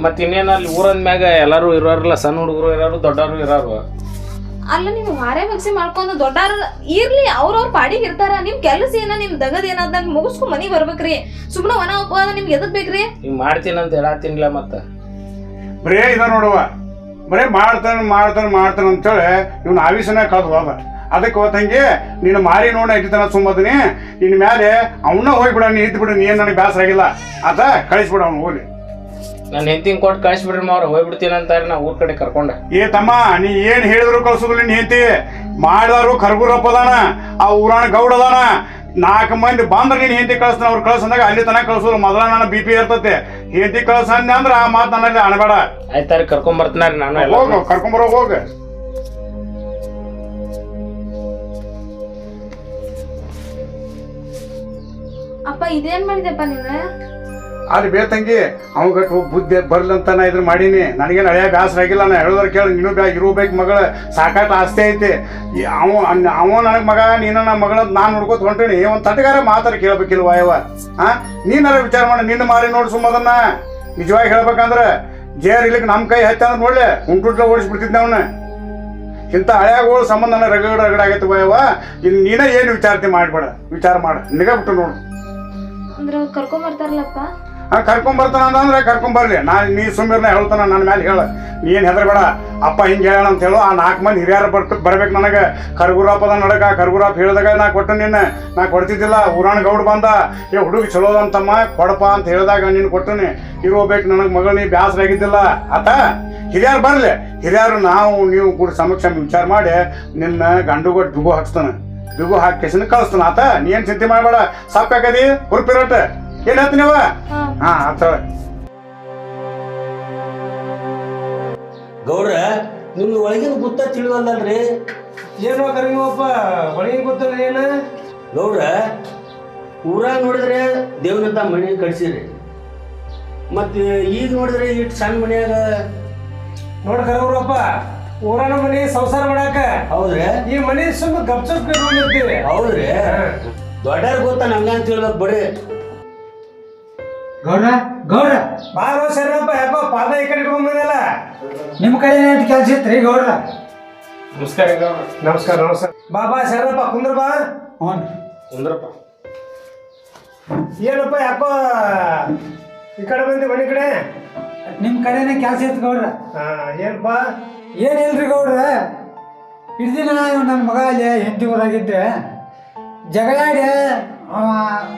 ಮತ್ ಇನ್ನೇನ ಅಲ್ಲಿ ಊರಂದ ಮ್ಯಾಗ ಎಲ್ಲಾರು ಇರೋರಲ್ಲ, ಸಣ್ಣ ಹುಡುಗರು ಇರೋರು, ದೊಡ್ಡವರು ಇರೋರು. ಅಲ್ಲ ನೀವು ವಾರೆ ಬಗ್ಸಿ ಮಾಡ್ಕೊಂಡು ದೊಡ್ಡಾರ ಇರ್ಲಿ, ಅವ್ರವ್ರ ಪಾಡಿಗೆ ಇರ್ತಾರ. ನಿಮ್ ಕೆಲಸ ಏನ, ನಿಮ್ ದಗದ್ ಏನಾದಂಗ ಮುಗಿಸ್ಕೊಂಡ್ ಮನಿ ಬರ್ಬೇಕ್ರಿ. ಸುಮ್ನೆ ವನ ಉಪವಾದ ನಿಮ್ಗೆ ಎದಕ್ ಬೇಕ್ರಿ? ಹಿಂಗ್ ಮಾಡ್ತೀನಿ ಅಂತ ಹೇಳತ್ತೀನಿಲ್ಲ. ಮತ್ತ ಬರೇ ಇದ ನೋಡುವ, ಬರೇ ಮಾಡ್ತಾನೆ ಮಾಡ್ತಾನೆ ಮಾಡ್ತಾನೆ ಅಂತೇಳಿ ಇವ್ನ ಆವಿಸನ ಕಳ್ದು ಹೋದ. ಅದಕ್ಕೆ ಅವತ್ತಂಗೆ ನೀನು ಮಾರಿ ನೋಡ ಇಟ್ಟಿತನ ಸುಮ್ಮದನಿ. ಇನ್ ಮ್ಯಾಲೆ ಅವನ್ನ ಹೋಗ್ಬಿಡ, ನೀ ಇದ್ದು ಬಿಡು, ನೀ ಏನ್ ನನಗೆ ಬೇಸರ ಆಗಿಲ್ಲ ಅದ ಕಳಿಸ್ಬಿಡ ಅವ್ನು ಹೋಗ್ಲಿ. ನಾನು ಹೆಂಡತಿಂಗ್ ಕೊಟ್ಟು ಕಳಿಸ್ಬಿಡ್ರಿ ಅವ್ರು, ಹೋಗ್ಬಿಡ್ತೀನಿ ಅಂತಾರೆ. ನಾ ಊರ್ ಕಡೆ ಕರ್ಕೊಂಡ. ಏ ತಮ್ಮ, ನೀ ಏನ್ ಹೇಳಿದ್ರು ಕಳ್ಸೋದಿಲ್ಲ. ನೀನ್ ಹೆಂಡತಿ ಮಾಡಿದಾರು ಖರ್ಗುರಪ್ಪ ಅದಾನ, ಆ ಊರಾಣ ಗೌಡ ಅದಾನ. 4 ಮಂದಿ ಬಂದ್ರೆ ನೀನ್ ಹೆಂಡತಿ ಕಳಿಸ್ತಾನ. ಅವ್ರು ಕಳ್ಸಂದಾಗ ಅಲ್ಲಿ ತನಕ ಕಳ್ಸೋದು. ಮೊದಲ ನನ್ನ BP ಇರ್ತತೆ. ಹೆಂಡತಿ ಕಳ್ಸಂದೆ ಅಂದ್ರೆ ಆ ಮಾತು ನನ್ನಲ್ಲಿ ಅಣಬೇಡ. ಆಯ್ತಾರಿ, ಕರ್ಕೊಂಡ್ ಬರ್ತೀನಾರಿ ನಾನು. ಹೋಗ ಕರ್ಕೊಂಬರೋ ಹೋಗ. ಅಪ್ಪ ಇದೇನ್ ಮಾಡಿದೆಪ್ಪ ನೀನು? ಅಲ್ಲಿ ಬೇತಂಗಿ ಅವಾಗ ಬುದ್ಧಿ ಬರ್ಲಂತ ನಾ ಇದ್ರ ಮಾಡೀನಿ. ನನಗೇನು ಹಳೆಯ ಬ್ಯಾಸರ ಆಗಿಲ್ಲ. ನಾ ಹೇಳೋದ್ರ ಕೇಳಿ, ನೀನು ಇರಬೇಕು ಮಗಳ, ಸಾಕಾಟ ಆಸ್ತಿ ಐತಿ. ಅವ ನನಗೆ ಮಗ, ನೀನು ನನ್ನ ಮಗಳ ನಾನು ನೋಡ್ಕೋತ ಹೊಂಟೀನಿ. ಒಂದು ತಟಗಾರ ಮಾತಾಡ ಕೇಳ್ಬೇಕಿಲ್ವ ಯವ? ನೀನಾರ ವಿಚಾರ ಮಾಡಿ, ನಿನ್ನ ಮಾರಿ ನೋಡಿ ಸುಮ್ಮದನ್ನ. ನಿಜವಾಗಿ ಹೇಳ್ಬೇಕಂದ್ರೆ ಜೇರ್ ಇಲ್ಲಿಗೆ ನಮ್ಮ ಕೈ ಹತ್ತಂದ್ರೆ ನೋಡ್ಲೆ ಉಂಟುಟ್ಲ ಓಡಿಸ್ಬಿಡ್ತಿದ್ದೆ ಅವನ್ನ. ಇಂಥ ಹಳೆಯಾಗೋಳು ಸಂಬಂಧ ನನಗೆ ರಗಡ ಆಗೈತಿ ಯವ. ಇನ್ನು ನೀನೇ ಏನು ವಿಚಾರತೆ ಮಾಡಬೇಡ, ವಿಚಾರ ಮಾಡ. ನಿನಗ ಬಿಟ್ಟು ನೋಡು. ಅಂದ್ರೆ ಕರ್ಕೊಂಡ್ ಬರ್ತಾರಲ್ಲಪ್ಪ? ಕರ್ಕೊಂಬರ್ತಾನ ಅಂದ್ರೆ ಕರ್ಕೊಂಬರ್ಲಿ. ನೀ ಸುಮ್ಮಿರ್ನ ಹೇಳ್ತಾನ ನನ್ನ ಮೇಲೆ ಹೇಳ. ನೀನು ಹೆದರ್ಬೇಡ. ಅಪ್ಪ ಹಿಂಗೆ ಹೇಳ ಅಂತ ಹೇಳು. ಆ 4 ಮಂದಿ ಹಿರಿಯರು ಬರ್ಬೇಕು ನನಗೆ. ಖರ್ಗುರಪ್ಪದ ನಡಕ ಖರ್ಗುರಪ್ಪ ಹೇಳಿದಾಗ ನಾ ಕೊಟ್ಟು ನಿನ್ನ ನಾ ಕೊಡ್ತಿದ್ದಿಲ್ಲ. ಊರಾಣ ಗೌಡ್ ಬಂದ, ಏ ಹುಡುಗ ಚಲೋದಂತಮ್ಮ ಕೊಡಪ್ಪ ಅಂತ ಹೇಳಿದಾಗ ನೀನು ಕೊಟ್ಟನಿ. ಇರೋಬೇಕು ನನಗೆ ಮಗಳು, ನೀ ಬ್ಯಾಸರ ಆಗಿದ್ದಿಲ್ಲ ಆತ. ಹಿರಿಯರು ಬರಲಿ, ಹಿರಿಯರು ನಾವು ನೀವು ಕೂಡ ಸಮಕ್ಷ ವಿಚಾರ ಮಾಡಿ ನಿನ್ನ ಗಂಡುಗೊಟ್ಟು ಬಿಗು ಹಾಕ್ಸ್ತಾನೆ. ಬಿಗು ಹಾಕಿ ಕೆಸನ ಕಳಿಸ್ತಾನ ಆತ. ನೀ ಏನು ಚಿಂತೆ ಮಾಡಬೇಡ. ಸಾಕಾಗದಿ ಹುರುಪಿರಟ. ಏನ್ ಹೇಳ್ತೀನಿ ನೀವ? ಹಾ ಆತ. ಗೌಡ್ರ, ನಿಮ್ದು ಒಳಗಿನ ಗುತ್ತ ತಿಳಿವಲ್ಲಲ್ರಿ? ಏನು ಕರಿಮಪ್ಪ ಒಳಗಿನ ಗೊತ್ತಲ್ಲ ಏನ? ಗೌಡ್ರ, ಊರಾಗ ನೋಡಿದ್ರೆ ದೇವ್ನಂತ ಮನೆ ಕಟ್ಸಿರಿ, ಮತ್ತೆ ಈಗ ನೋಡಿದ್ರೆ ಇಟ್ಟು ಸಣ್ಣ ಮನ್ಯಾಗ ನೋಡ ಕರವ್ರಪ್ಪ, ಊರನ ಮನೆ ಸಂಸಾರ ಮಾಡಾಕ. ಹೌದ್ರಿ? ಈ ಮನೆ ಸುಮ್ಮ ಗಪ್ಚಪ್ ಇರ್ತೀವಿ. ಹೌದ್ರಿ? ದೊಡ್ಡವ್ರ ಗೊತ್ತ ನಮ್ಗೆ ಅಂತ ಹೇಳ್ಬೇಕು ಬಿಡ್ರಿ. ಗೌಡ್ರ ಗೌಡ್ರ ಬಾರೋ ಶರಣಪ್ಪ, ಯಾಕೋ ಪಾದ ಈ ಕಡೆ ಇಟ್ಕೊಂಡ್ಬಂದಲ್ಲ. ನಿಮ್ಮ ಕಡೆ ಕೆಲಸ ಇತ್ರಿ ಗೌಡ್ರ? ನಮಸ್ಕಾರ. ನಮಸ್ಕಾರ ನಮಸ್ಕಾರ. ಬಾ ಶರಣಪ್ಪ, ಕುಂದ್ರ ಬಾ. ಹ್ಞೂ ಕುಂದ್ರಪ್ಪ. ಏನಪ್ಪ ಯಾಕೋ ಈ ಕಡೆ ಬಂದಿ ಮನೆ ಕಡೆ? ನಿಮ್ಮ ಕಡೆನೇ ಕೆಲಸ ಇತ್ತು ಗೌಡ್ರ. ಏನಪ್ಪ? ಏನಿಲ್ರಿ ಗೌಡ್ರ, ಇಡ್ದಿನ ಇವ್ ನನ್ನ ಮಗ ಅಲ್ಲಿ ಹೆಂಡತಿ ಊರಾಗಿದ್ದೆ. ಜಗಳಾಡಿ ಅವ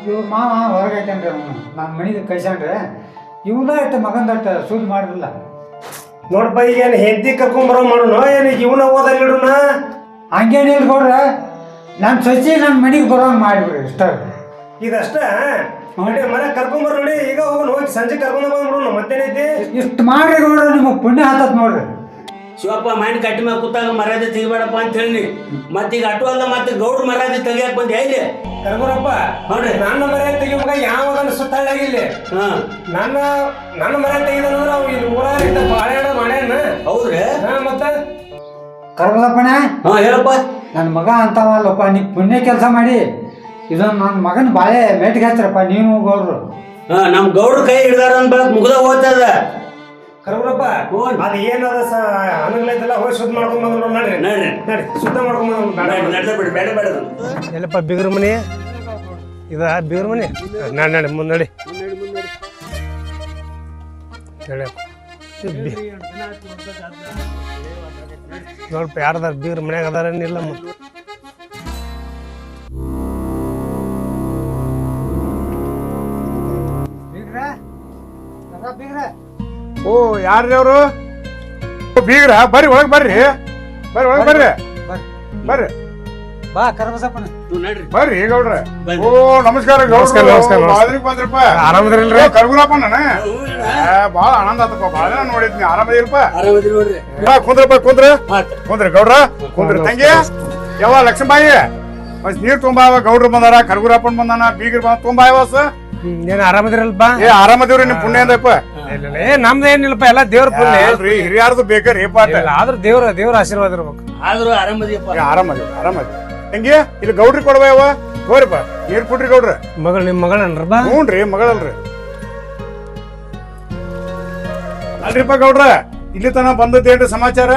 ಇವ್ರ ಮಾವ ಹೊರಗೈತೇನ್ರಿ ಅವನು ನನ್ನ ಮನೆಗೆ ಕಳ್ಸ್ಯಾನ್ರಿ ಇವನ ಇಟ್ಟು ಮಗಂದಟ್ಟ ಸುದ್ದಿ ಮಾಡಿರಲಿಲ್ಲ. ನೋಡಪ್ಪ ಈಗ ಏನು ಹೆಂಡತಿ ಕರ್ಕೊಂಬರೋ ಮಾಡೋಣ ಏನು ಇವನ ಓದಲ್ಲಿ ಇಡೋಣ. ಹಂಗೇನು ಇಲ್ಕೊಡ್ರ ನನ್ನ ಸೊಸಿ ನನ್ನ ಮನೆಗೆ ಬರೋಂಗೆ ಮಾಡಿಬಿಡ್ರಿ ಇಷ್ಟ. ಇದಷ್ಟ ನೋಡಿ ಮನೆ ಕರ್ಕೊಂಬರ ನೋಡಿ ಈಗ ಹೋಗೋಣ ಹೋಗಿ ಸಂಜೆ ಕರ್ಕೊಂಡ್ ಬಂದ್ಬಿಡೋಣ ಮತ್ತೇನೈತಿ. ಇಷ್ಟು ಮಾಡ್ರಿ ಗೌಡ್ರ ನಿಮಗೆ ಪುಣ್ಯ ಹತ್ತತ್ ನೋಡ್ರಿ. ಶಿವಪ್ಪ ಮೈಂಡ್ ಕಟ್ಟಿ ಮೇಲೆ ಕೂತಾಗ ಮರ್ಯಾದೆ ತೆಗಿಬೇಡಪ್ಪ ಅಂತ ಹೇಳಿ ಮತ್ತೀಗ ಅಟ್ಟು ಅಲ್ಲ ಮತ್ತೆ ಗೌಡ್ರ ಮರ್ಯಾದೆ ತೆಗಿಯಾಕ ಬಂದೆ ಎಲ್ಲಿ ಕರ್ಕೊರಪ್ಪ ನೋಡ್ರಿ ನನ್ನ ಮನೆ ತೆಗಿಯುವಾಗ ಯಾವಾಗ ಸುತ್ತಾಗಿಲ್ಲ ನನ್ನ ಮನೆ ತೆಗಿದಂದ್ರೆ ಅವ್ ಇಲ್ಲಿ ಊರಾಗ ಬಾಳೆಹಣ ಮಾಡ್ಯಾನ. ಹೌದ್ರಿ ಮತ್ತೆ ಕರ್ಗಲಪ್ಪಣ ಹಾ ಹೇಳಪ್ಪ. ನನ್ನ ಮಗ ಅಂತವಲ್ಲಪ್ಪ ನೀ ಪುಣ್ಯ ಕೆಲಸ ಮಾಡಿ ಇದೊಂದು ನನ್ನ ಮಗನ ಬಾಳೆ ಮೇಟಿಗೆ ಹಚ್ಚಿರಪ್ಪ ನೀವು ಗೌಡ್ರು. ಹಾ ನಮ್ ಗೌಡ್ರ ಕೈ ಹಿಡ್ದಾರ ಅನ್ಬೇಕು ಮುಗ್ದ ಹೋಗ್ತದ. ಕರ್ಕೊರಪ್ಪ ಅದು ಏನದ ಅನುಗ್ಲೈತಲ್ಲ ಹೋಗಿ ಶುದ್ಧ ಮಾಡ್ಕೊಂಡ್ ಬಂದ್ರು ನಡ್ರಿ ನಡ್ರಿ ನಡ್ರಿ ಶುದ್ಧ ಮಾಡ್ಕೊಂಡ್ ಬಂದ್ರು ನಡೆದ ಬಿಡಿ ಬೇಡ ಬೇಡ ಎಲ್ಲಪ್ಪ ಬೀಗ್ರ ಮನಿ ಇದ ಬೀಗ್ರ ಮನಿ ನಡಿ ನಡಿ ಮುಂದೆ ನಡಿ ನೋಡಪ್ಪ ಯಾರದಾರ ಬೀಗ್ರ ಮನ್ಯಾಗ ಅದಾರ ಇಲ್ಲ ಓ ಯಾರ್ರಿ ಅವರು? ಬೀಗ್ರ ಬರ್ರಿ ಒಳಗ್ ಬರ್ರಿ ಒಳಗ್ ಬರ್ರಿ ಬರ್ರಿ ಬಾ ಕರ್ಬಸಪ್ಪನ ನಡ್ರಿ ಬರ್ರಿ ಗೌಡ್ರ. ಓ ನಮಸ್ಕಾರ ನಮಸ್ಕಾರ, ನಮಸ್ಕಾರ. ಬಂದ್ರಪ್ಪ ಆರಾಮದ್ರಿಲ್ರಿ? ಕರ್ಗುರಪ್ಪ ನಾನು ಬಾಳ ಆನಂದ ಆತಪ್ಪ. ಬಾಳ ದಿನ ನೋಡಿದ್ನಿ. ಆರಾಮದಿರಪ್ಪ? ಆರಾಮದಿರಿ ನೋಡ್ರಿ. ಕುಂದ್ರಪ್ಪ ಕುಂದ್ರಿ ಗೌಡ್ರ ಕುಂದ್ರಿ. ತಂಗಿ ಯಾವ ಲಕ್ಷ್ಮೀಬಾಯಿ ನೀರ್ ತುಂಬಾವ. ಗೌಡ್ರು ಬಂದಾರ, ಕರ್ಗುರಪ್ಪನ್ ಬಂದಾನ, ಬೀಗ್ರ ಬಂದ ತುಂಬಾವಸ. ಏನ್ ಆರಾಮದಿರಲ್ಪ? ಏ ಆರಾಮದಿವ್ರಿ ನಿಮ್ ಪುಣ್ಯ ಅಂದಪ್ಪ. ಏ ನಮ್ದು ಏನಿಲ್ಲಪ್ಪ ಎಲ್ಲ ದೇವ್ರ ಪುಣ್ಯ. ಹಿರಿಯಾರ್ದು ಬೇಕ್ರಿ ಪಾಠ. ಆದ್ರೂ ದೇವ್ರ ಆಶೀರ್ವಾದ ಇರ್ಬೇಕು. ಆದ್ರೂ ಆರಾಮದಿಯಪ್ಪ. ಆರಾಮದಿ ತಂಗಿ ಇಲ್ಲಿ ಗೌಡ್ರಿ ಕೊಡ್ಬಾಯವ ಹೋರಿಪ್ಪ ನೀರ್ ಕೊಡ್ರಿ ಗೌಡ್ರ. ಮಗಳು ನಿಮ್ ಮಗಳನ್ರಪ್ಪ? ಹ್ಞೂನ್ರಿ ಮಗಳಲ್ರಿ. ಅಲ್ರಿಪ್ಪ ಗೌಡ್ರ ಇಲ್ಲಿ ತನ ಬಂದದ್ದೇನ್ರಿ ಸಮಾಚಾರ?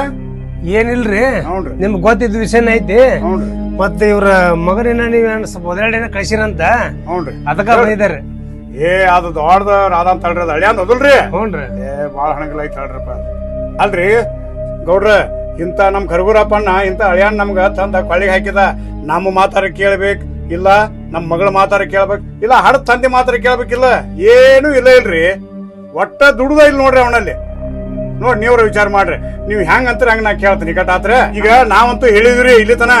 ಏನಿಲ್ರಿ ಹ್ಞೂನ್ರಿ ನಿಮ್ಗೆ ಗೊತ್ತಿದ್ದ ವಿಷಯನ ಐತಿ. ಹ್ಞೂನ್ರಿ ಮತ್ತೆ ಇವ್ರ ಮಗನಿನ ನೀವ್ ಸ್ವಲ್ಪ ಮೊದಲೇನ ಕಳ್ಸಿರಂತ ಹ್ಞೂನ್ರಿ ಅದಕ್ಕ ಬಂದಿದ್ದಾರೆ. ಏ ಅದು ದೊಡ್ಡದ ರಾಧ ಅಂತ ಹೇಳ್ರಿ. ಅದು ಹಳ್ಳಿ ಅಂತ ಅದಲ್ರಿ? ಹ್ಞೂನ್ರಿ. ಏ ಬಾಳ ಹಣಗಿಲ್ಲ ಐತಿ ಹೇಳ್ರಪ್ಪ. ಅಲ್ರಿ ಗೌಡ್ರ ಇಂತ ನಮ್ ಕರ್ಗುರಪ್ಪಣ್ಣ ಇಂತ ಹಳ್ಯಾನ್ ನಮ್ಗ ತಂದ ಕೊಳ್ಳಿಗೆ ಹಾಕಿದ. ನಮ್ಮ ಮಾತಾರ ಕೇಳ್ಬೇಕ್ ಇಲ್ಲ, ನಮ್ ಮಗಳ ಮಾತಾರ ಕೇಳ್ಬೇಕ್ ಇಲ್ಲ, ಹಡ ತಂದೆ ಮಾತಾರ ಕೇಳ್ಬೇಕಿಲ್ಲ, ಏನು ಇಲ್ಲ ಇಲ್ರಿ. ಒಟ್ಟ ದುಡ್ದ ಇಲ್ಲ ನೋಡ್ರಿ ಅವನಲ್ಲಿ. ನೋಡ್ ನೀವ್ರ ವಿಚಾರ ಮಾಡ್ರಿ. ನೀವ್ ಹೆಂಗ್ ಅಂತೀರ ಹಂಗ ನಾ ಕೇಳ್ತೀನಿ ಕಟ್ಟಾತ್ರ. ಈಗ ನಾವಂತೂ ಹೇಳಿದ್ರಿ ಇಲ್ಲಿ ತನ.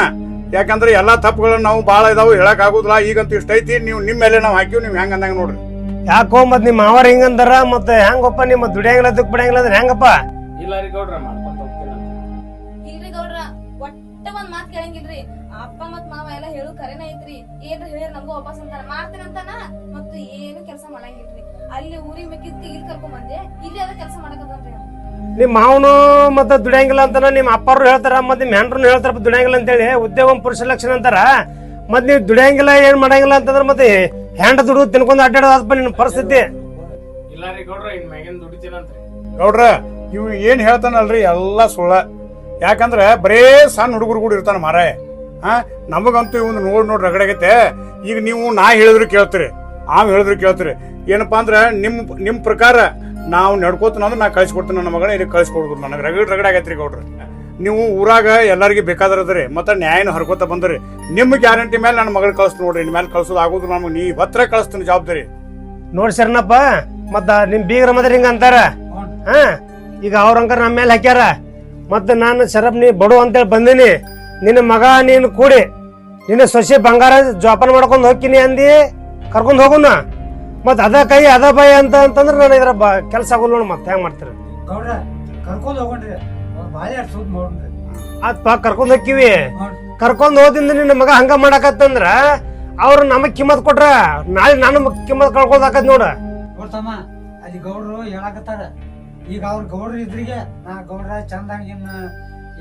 ಯಾಕಂದ್ರೆ ಎಲ್ಲಾ ತಪ್ಪುಗಳನ್ನ ನಾವು ಬಾಳ ಇದಾವು ಹೇಳಕ್ ಆಗುದಿಲ್ಲ. ಈಗಂತೂ ಇಷ್ಟ ಐತಿ. ನೀವು ನಿಮ್ ಮೇಲೆ ನಾವ್ ಹಾಕಿವ್. ನೀವ್ ಹೆಂಗ್ ಅಂದಂಗ ನೋಡ್ರಿ. ಯಾಕೋ ಮತ್ ನಿಮ್ ಮಾವಾರ ಹಿಂಗಂದಾರ ಮತ್ತೆ ಹೆಂಗಪ್ಪ ನಿಮ್ಮ ದುಡಿಯಂಗಿಲ್ಲ ದುಃಖ ಬಿಡಂಗಿಲ್ಲ ಅಂದ್ರೆ ಹೆಂಗಪ್ಪ? ಇಲ್ಲ ರೀ ಗೌಡ್ರ ಮಾಡ್ಕೊಂತ ಹೋಗ್ತೀನಿ. ಇಲ್ರಿ ಗೌಡ್ರ ಒಟ್ಟ ಒಂದ್ ಮಾತ್ ಕೇಳಂಗಿಲ್ರಿ. ಅಪ್ಪ ಮತ್ ಮಾವ ಎಲ್ಲ ಹೇಳು ಕರೆನ ಐತ್ರಿ. ಏನ್ರ ಹೇಳಿ ನಮಗೂ ವಾಪಸ್ ಅಂತಾರ ಮಾಡ್ತೇನಂತಾನ ಮತ್ತ ಏನು ಕೆಲಸ ಮಾಡಂಗಿಲ್ರಿ. ಅಲ್ಲಿ ಊರಿಗೆ ಮೆಕ್ಕಿದ್ಕೆ ಇಲ್ಲಿ ಕರ್ಕೊಂಡ್ ಬಂದೆ. ಇಲ್ಲಿ ಅದ ಕೆಲಸ ಮಾಡಕತ್ತನ್ರಿ. ನಿಮ್ ಮಾವನು ಮತ್ತೆ ದುಡಿಯಂಗಿಲ್ಲ ಅಂತಾನ, ನಿಮ್ ಅಪ್ಪರು ಹೇಳ್ತಾರ, ಮತ್ತೆ ನಿಮ್ ಹೆಂಡ್ರು ಹೇಳ್ತಾರ ದುಡಿಯಂಗಿಲ್ಲ ಅಂತೇಳಿ. ಉದ್ಯೋಗ ಪುರುಷ ಲಕ್ಷಣ ಅಂತಾರ. ಮತ್ ನೀವ್ ದುಡಿಯಂಗಿಲ್ಲ ಏನ್ ಮಾಡಂಗಿಲ್ಲ ಅಂತಂದ್ರ ಮತ್ತೆ ಹೆಂಡ ದುಡಿದು ತಿನ್ಕೊಂಡ್ ಅಡ್ಡಾಡೋದಪ್ಪ ನಿನ್ ಪರಿಸ್ಥಿತಿ. ಇಲ್ಲ ರೀ ಗೌಡ್ರ ಇನ್ ಮ್ಯಾಗಿನ್ ದುಡಿತೀನಂತ್ರಿ. ಗೌಡ್ರ ಇವ್ ಏನ್ ಹೇಳ್ತಾನಲ್ರಿ ಎಲ್ಲಾ ಸುಳ್ಳ. ಯಾಕಂದ್ರ ಬರೇ ಸಣ್ಣ ಹುಡುಗರು ಕೂಡ ಇರ್ತಾನ ಮಾರಾಯ. ನಮಗಂತೂ ಇವ್ ನೋಡ್ ರಗಡಾಗೈತೆ. ಈಗ ನೀವು ನಾ ಹೇಳಿದ್ರು ಕೇಳ್ತೀರಿ, ಹೇಳಿದ್ರು ಕೇಳ್ತೀರಿ. ಏನಪ್ಪಾ ಅಂದ್ರ ನಿಮ್ ಪ್ರಕಾರ ನಾವು ನಡ್ಕೋತ ನಾ ಕಳ್ಸಿಕೊಡ್ತೀನಿ. ನನ್ನ ಮಗಳ ಇಲ್ಲಿ ಕಳ್ಸಿಕೊಡುದು ನನಗೆ ರಗಡಾಗೈತ್ರಿ ಗೌಡ್ರ. ನೀವು ಊರಾಗ ಎಲ್ಲರಿಗೂ ಬೇಕಾದ್ರದ್ರಿ ಮತ್ತೆ ನ್ಯಾಯನ ಹರ್ಕೋತ ಬಂದ್ರಿ. ನಿಮ್ ಗ್ಯಾರಂಟಿ ಮೇಲೆ ನನ್ನ ಮಗಳ ಕಳಿಸ್ತೀನಿ ನೋಡ್ರಿ. ಇನ್ ಮೇಲೆ ಕಳ್ಸೋದು ಆಗುದು ನಮ್ಗೆ. ನೀ ಹತ್ರ ಕಳಿಸ್ತೀನಿ ಜವಾಬ್ದಾರಿ. ನೋಡಿ ಶರಣಪ್ಪ, ಮತ್ತ ನಿಮ್ ಬೀಗ್ರ ಮದ್ರ ಹಿಂಗ ಅಂತಾರ. ಈಗ ಅವ್ರಂಕರ್ ನಮ್ಮ ಮೇಲೆ ಹಾಕ್ಯಾರ. ಮತ್ತೆ ನಾನು ಶರಪ್ ನೀ ಬಡು ಅಂತೇಳಿ ಬಂದೀನಿ. ನಿನ್ನ ಮಗ ನೀನು ಕೂಡಿ ನಿನ್ನ ಸೊಸೆ ಬಂಗಾರ ಜೋಪಾನ ಮಾಡ್ಕೊಂಡ್ ಹೋಗ್ತೀನಿ ಅಂದಿ ಕರ್ಕೊಂಡ್ ಹೋಗುನ. ಮತ್ ಅದ ಕೈ ಅದ ಬಾಯಿ ಅಂತಂದ್ರ ನಾನು ಇದ್ರ ಕೆಲ್ಸ ಆಗೋಲ್ಲ ನೋಡಿ. ಮತ್ತೆ ಹೆಂಗ್ ಮಾಡ್ತೀರಿ? ಗೌಡ್ರ ಕರ್ಕೊಂಡು ಹೋಗ್ರಿ ಬಾಳೆ ಸುದ್ದಿ ನೋಡ್ರಿ. ಅದ್ ಕರ್ಕೊಂಡ್ ಹೋಗ್ಕಿವಿ. ಕರ್ಕೊಂಡ್ ಹೋದಿಂದ ನಿನ್ನ ಮಗ ಹಂಗ ಮಾಡಾಕತ್ತಂದ್ರ ಅವ್ರು ನಮಗ್ ಕಿಮ್ಮತ್ ಕೊಟ್ರ ನಾಳೆ ನಾನು ಕಿಮ್ಮತ್ ಕಳ್ಕೊದಾಕತ್ ನೋಡ. ನೋಡ್ತಮ್ಮ ಅಲ್ಲಿ ಗೌಡ್ರು ಹೇಳಾಕತ್ತಾರ. ಈಗ ಅವ್ರ ಗೌಡ್ರು ಇದ್ರಿಗೆ ನಾ ಗೌಡ್ರ ಚಂದಂಗ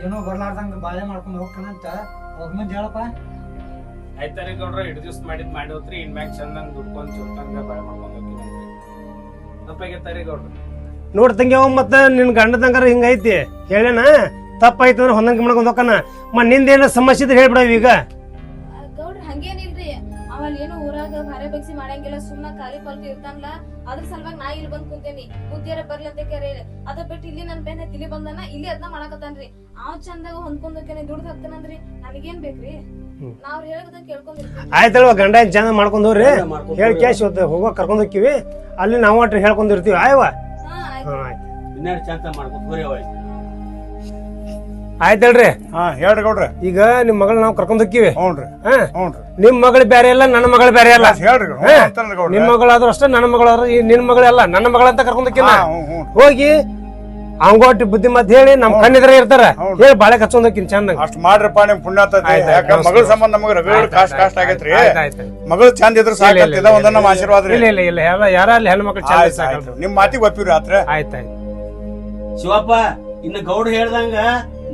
ಏನೋ ಬರ್ಲಾರ್ದಂಗ ಬಾಳೆ ಮಾಡ್ಕೊಂಡು ಹೋಗ್ತಾನಂತ ಅವ್ರ ಮುಂದೆ ಹೇಳಪ್ಪ. ಆಯ್ತಾರಿ ಗೌಡ್ರ ಇಡ್ ದಿವ್ಸ ಮಾಡಿ ಹೋತ್ರಿ. ಇನ್ ಮ್ಯಾಗ ಚಂದಂಗ ದುಡ್ಕೊಂಡ್ ಚುರ್ತಂಗ ಬಾಳೆ ಮಾಡ್ಕೊಂಡ್ ಹೋಗ್ತೀನಿ. ತಪ್ಪಾಗೈತಾರಿ ಗೌಡ್ರ. ನೋಡ್ತಂಗೆ ಅವ ಮತ್ತ ನಿನ್ ಗಂಡದಂಗಾರ ಹಿಂಗೈತಿ ಹೇಳೇನ ತಪ್ಪಾಯ್ತು ಅಂದ್ರೆ ಹೊಂದಂಗೆ ಮಾಡ್ಕೊಂಡ್ ಹೋಗ್ತಾನ. ನಿಂದೇನ ಸಮಸ್ಯೆ ಇದ್ರೆ ಹೇಳ್ಬಿಡವ ಈಗ. ಗೌಡ್ರ ಹಂಗೇನಿಲ್ರಿ. ಅವಲ್ ಏನು ಊರಾಗ ಭಾರೆ ಬಗ್ಸಿ ಮಾಡಂಗಿಲ್ಲ. ಸುಮ್ನ ಖಾಲಿ ಪಲ್ಟಿ ಇರ್ತಾನಲ್ಲ ಅದ್ರ ಸಲುವಾಗಿ ನಾ ಇಲ್ಲಿ ಬಂದ್ ಕುಂತೇನಿ. ಬುದ್ಧಿಯರ ಬರ್ಲಿ ಅಂತ ಕರೆ ಅದ ಬಿಟ್ಟು ಇಲ್ಲಿ ನನ್ ಬೆನ್ನ ತಿಳಿ ಬಂದನ ಇಲ್ಲಿ ಅದನ್ನ ಮಾಡಕತ್ತಾನ್ರಿ. ಅವ್ ಚಂದಾಗ ಹೊಂದ್ಕೊಂಡ್ ದುಡ್ದು ಹಾಕ್ತಾನಂದ್ರಿ. ನನಗೇನ್ ಬೇಕ್ರಿ? ನಾವ್ ಹೇಳ್ದಂಗ್ ಕೇಳ್ಕೊಂಡಿರ್ತೀವಿ. ಆಯ್ತಲ್ವ ಗಂಡ ಹೆಂಗ್ ಚಂದ ಮಾಡ್ಕೊಂಡ್ ಹೋಗ್ರಿ ಹೇಳಿ ಕ್ಯಾಶ್ ಇವತ್ತು ಹೋಗೋ ಕರ್ಕೊಂಡ್ ಹೋಗ್ತೀವಿ ಅಲ್ಲಿ ನಾವು ಒಟ್ಟು ಹೇಳ್ಕೊಂಡಿರ್ತೀವಿ ಆಯ್ವ ಹಾ ಆಯ್ತು. ಹಾ ಆಯ್ತು ಇನ್ನೆರಡು ಚಂದ ಮಾಡ್ಕೊತ ಹೋರಿ ಅವ ಆಯ್ತಲ್ರಿ ಹಾ ಹೇಳ್ರಿ ಗೌಡ್ರ. ಈಗ ನಿಮ್ ಮಗಳ್ ನಾವ್ ಕರ್ಕೊಂಡ್ ಹೋಗ್ತೀವಿ ಹ್ಞೂನ್ರಿ ಹಾ ಹ್ಞೂನ್ರಿ ನಿಮ್ ಮಗಳು ಬೇರೆ ಅಲ್ಲ ನನ್ನ ಮಗಳು ಬೇರೆ ಅಲ್ಲ ಹೇಳ್ರಿ ಹಾ. ಅಂತಾರಲ್ಲ ಗೌಡ್ರ. ನಿಮ್ ಮಗಳಾದ್ರೂ ಅಷ್ಟೇ ನನ್ನ ಮಗಳಾದ್ರೂ ನಿನ್ ಮಗಳಲ್ಲ ನನ್ನ ಮಗಳಂತ ಕರ್ಕೊಂಡ್ ಹೋಗ್ತೀನಿ ಹಾ, ಹ್ಞೂ ಹೋಗಿ ಅವಂಗೋಟಿ ಬುದ್ಧಿ ಮತ್ ಹೇಳಿ ನಮ್ ಕಣ್ಣಿದ್ರೆ ಇರ್ತಾರ ಹೌದು. ಹೇಳಿ ಬಾಳೆ ಕಚ್ಕೊಂಡ್ ಹೋಗ್ತೀನಿ ಚಂದ ಅಷ್ಟ್ ಮಾಡ್ರಪ್ಪ ನಿಮ್ ಪುಣ್ಯ ಆತತಿ. ಆಯ್ತ್ ಯಾಕ ಆಯ್ತ್ ಮಗಳ ಸಂಬಂಧ ನಮಗ ರಗಡ್ ಕಾಸ್ಟ್ ಆಗೈತ್ರಿ. ಆಯ್ತು ಮಗಳು ಚಂದ ಇದ್ರ ಸಾಕಂತಿದ ಒಂದ ನಮ್ಮ ಆಶೀರ್ವಾದ ರೀ. ಇಲ್ಲ ಇಲ್ಲ ಇಲ್ಲ ಎಲ್ಲ ಯಾರ ಅಲ್ಲಿ ಹೆಣ್ಮಕ್ಳು ಚಂದ ಆಯ್ತ್ ಸಾಕಲ್ರಿ ಆಯ್ತು. ನಿಮ್ ಮಾತಿಗೆ ಒಪ್ಪಿವ್ರಿ ಆತ್ರ. ಆಯ್ತಾಯ್ತು ಶಿವಪ್ಪ ಇನ್ನ ಗೌಡ ಹೇಳ್ದಂಗ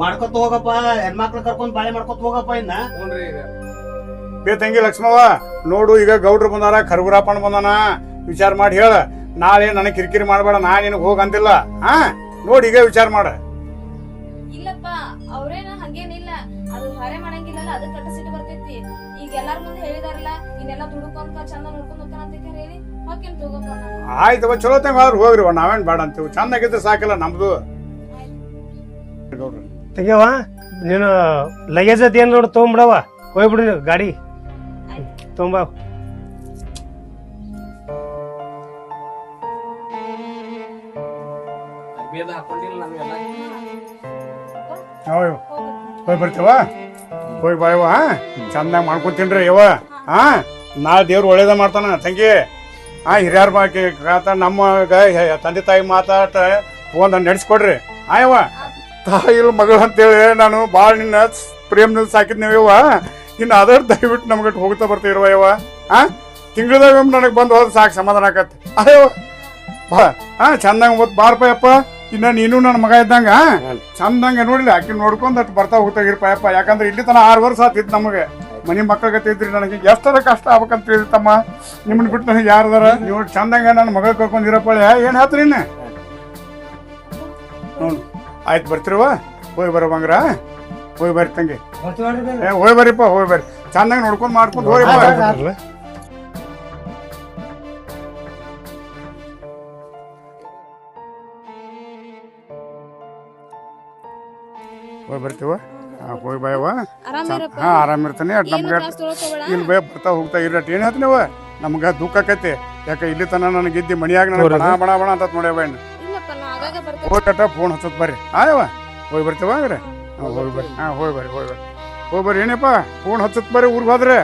ಮಾಡ್ಕೊತ ಹೋಗಪ್ಪ ಹೆಣ್ಮಕ್ಳು ಕರ್ಕೊಂಡ್ ಬಾಳೆ ಮಾಡ್ಕೊತ ಹೋಗಪ್ಪ ಇನ್ನ ಬೇ ತಂಗಿ ಲಕ್ಷ್ಮವ್ವ ನೋಡು ಈಗ ಗೌಡ್ರು ಬಂದಾರ ಖರ್ಗುರಪ್ಪನ್ ಬಂದಾನ ವಿಚಾರ ಮಾಡಿ ಹೇಳ. ನಾಳೆ ನನಗ್ ಕಿರಿಕಿರಿ ಮಾಡ್ಬೇಡ, ನಾ ನಿನಗ್ ಹೋಗಂತಿಲ್ಲ. ಹಾ ನೋಡಿ ಈಗ ವಿಚಾರ ಮಾಡ. ಇಲ್ಲಪ್ಪ ಅವ್ರೇನ ಹಂಗೇನಿಲ್ಲ, ಅದು ಹೊರೆ ಮಾಡಂಗಿಲ್ಲಲ್ಲ, ಅದಕ್ಕೆ ಕಟ್ಟಸಿಟ್ಟು ಬರ್ತೈತಿ. ಈಗ ಎಲ್ಲಾರ ಮುಂದೆ ಹೇಳಿದಾರಲ್ಲ ಇನ್ನೆಲ್ಲ ದುಡುಕೊಂತ ಚಂದ ನೋಡ್ಕೊಂಡ್ ಹೋಗ್ತಾನ ಅಂತ ಹೇಳಿ ಹೋಗ್ತೀನಿ ತಗೋಪ್ಪ ನಾನು. ಆಯ್ತವ ಚಲೋ ತಂಗ ಆದ್ರೂ ಹೋಗ್ರಿ ನಾವೇನ್ ಬೇಡ ಅಂತೀವಿ. ಚಂದಾಗಿದ್ರೆ ಸಾಕಿಲ್ಲ ನಮ್ದು. ಗೌಡ್ರು ತೆಗಿಯವ ನೀನು ಲಗೇಜ್ ಅದ್ ಏನ್ ನೋಡಿ ತೊಗೊಂಬಿಡವ ಹೋಗ್ಬಿಡು ನೀವು ಗಾಡಿ ತೊಗೊಂಬ ಅರ್ಬಿಯದ ಹಾಕೊಂಡಿಲ್ಲ ನಾವೆಲ್ಲ ಹೋಗಿ ಬರ್ತೀವ. ಹೋಗಿ ಬಾಯವ ಚಂದಾಗ ಮಾಡ್ಕೊತೀನ್ರಿ ಯವ್ವ. ಹಾ ನಾಳೆ ದೇವ್ರು ಒಳ್ಳೇದ ಮಾಡ್ತಾನ ತಂಗಿ. ಹಾ ಹಿರಿಯರ್ ಬಾಕಿ ನಮ್ಮ ತಂದೆ ತಾಯಿ ಮಾತಾಟ ಒಂದ್ ನಡೆಸ್ಕೊಡ್ರಿ. ಆಯವ್ವ ತಾಯಿಲ್ ಮಗಳು ಅಂತೇಳಿ ನಾನು ಭಾಳ ನಿನ್ನ ಪ್ರೇಮದಿಂದ ಸಾಕಿದ್ನೇವ. ಇನ್ನು ಅದರ ದಯವಿಟ್ಟು ನಮ್ಗಟ್ಟು ಹೋಗ್ತಾ ಬರ್ತೀರವ ಯವ್ವ. ಹಾ ತಿಂಗಳದಾಗ ನನಗೆ ಬಂದು ಹೋದ್ರೆ ಸಾಕು ಸಮಾಧಾನ ಆಕತ್ತೆ. ಅಯ್ಯವ ಬಾ ಹಾ ಚಂದಂಗ ಓದ್ ಬಾರಪ್ಪ. ಇನ್ನ ನೀನು ನನ್ನ ಮಗ ಇದ್ದಂಗ ಚಂದಂಗ ನೋಡಿಲ್ಲ ಆಕಿ ನೋಡ್ಕೊಂಡ್ ಅಟ್ ಬರ್ತಾ ಹೋಗ್ತಾ ಇರಪ್ಪ. ಯಾಕಂದ್ರೆ ಇಲ್ಲಿ ತನ 6 ವರ್ಷ ಆತಿದ್ ನಮಗೆ ಮನಿ ಮಕ್ಕಳಿಗೆ ಇದ್ರಿ. ನನಗೆ ಎಷ್ಟರ ಕಷ್ಟ ಆಗ್ಬೇಕಂತ ಹೇಳಿತಮ್ಮ. ನಿಮ್ಮನ್ನ ಬಿಟ್ಟು ನನಗೆ ಯಾರದಾರ? ನೀವು ಚಂದಂಗ ನನ್ನ ಮಗ ಕರ್ಕೊಂಡಿರಪ್ಪ. ಏನ್ ಹೇಳ್ತೀರಿ ಇನ್ನ ನೋಡು. ಆಯ್ತು ಬರ್ತಿರವ. ಹೋಗಿ ಬರೋ ಬಂಗ್ರ. ಹೋಗಿ ಬರ್ರಿ ತಂಗಿ. ಹೋಗಿ ಬರ್ರಿಪ್ಪ ಹೋಗಿ ಬರ್ರಿ. ಚಂದಂಗ ನೋಡ್ಕೊಂಡ್ ಮಾಡ್ಕೊಂಡು ಹೋಗಿ ಹೋಗಿ ಬರ್ತೀವ. ಹೋಗಿ ಬಾಯವ. ಹಾ ಆರಾಮಿರ್ತಾನೆ. ನಮ್ಗೆ ಇಲ್ಲಿ ಬೇ ಬರ್ತಾ ಹೋಗ್ತಾ ಇರಟ್ ಏನ್ ಹೇಳ್ತೀನಿವ. ನಮ್ಗ ದುಃಖ ಆಕೈತಿ. ಯಾಕ ಇಲ್ಲಿ ತನ ನನಗೆ ಇದ್ದಿ ಮನಿಯಾಗ ನನಗೆ ಬಣ ಬಣ ಬಣ ಅಂತ ನೋಡ್ಯವ. ಇನ್ನು ಇಲ್ಲಪ್ಪ ನಾ ಆಗಾಗ ಬರ್ತೇನೆ. ಹೋಗ್ಕಟ್ಟ ಫೋನ್ ಹಚ್ಚತ್ ಬರ್ರಿ. ಆಯವ ಹೋಗಿ ಬರ್ತೀವ ಹಂಗ್ರೆ. ಹೋಗಿ ಬರ್ರಿ. ಹಾ ಹೋಗಿ ಬರ್ರಿ ಹೋಗಿ ಬರ್ರಿ ಹೋಗಿ ಬರ್ರಿ. ಏನಪ್ಪ ಫೋನ್ ಹಚ್ಚತ್ ಬರ್ರಿ ಊರಿಗೆ ಹೋದ್ರೆ.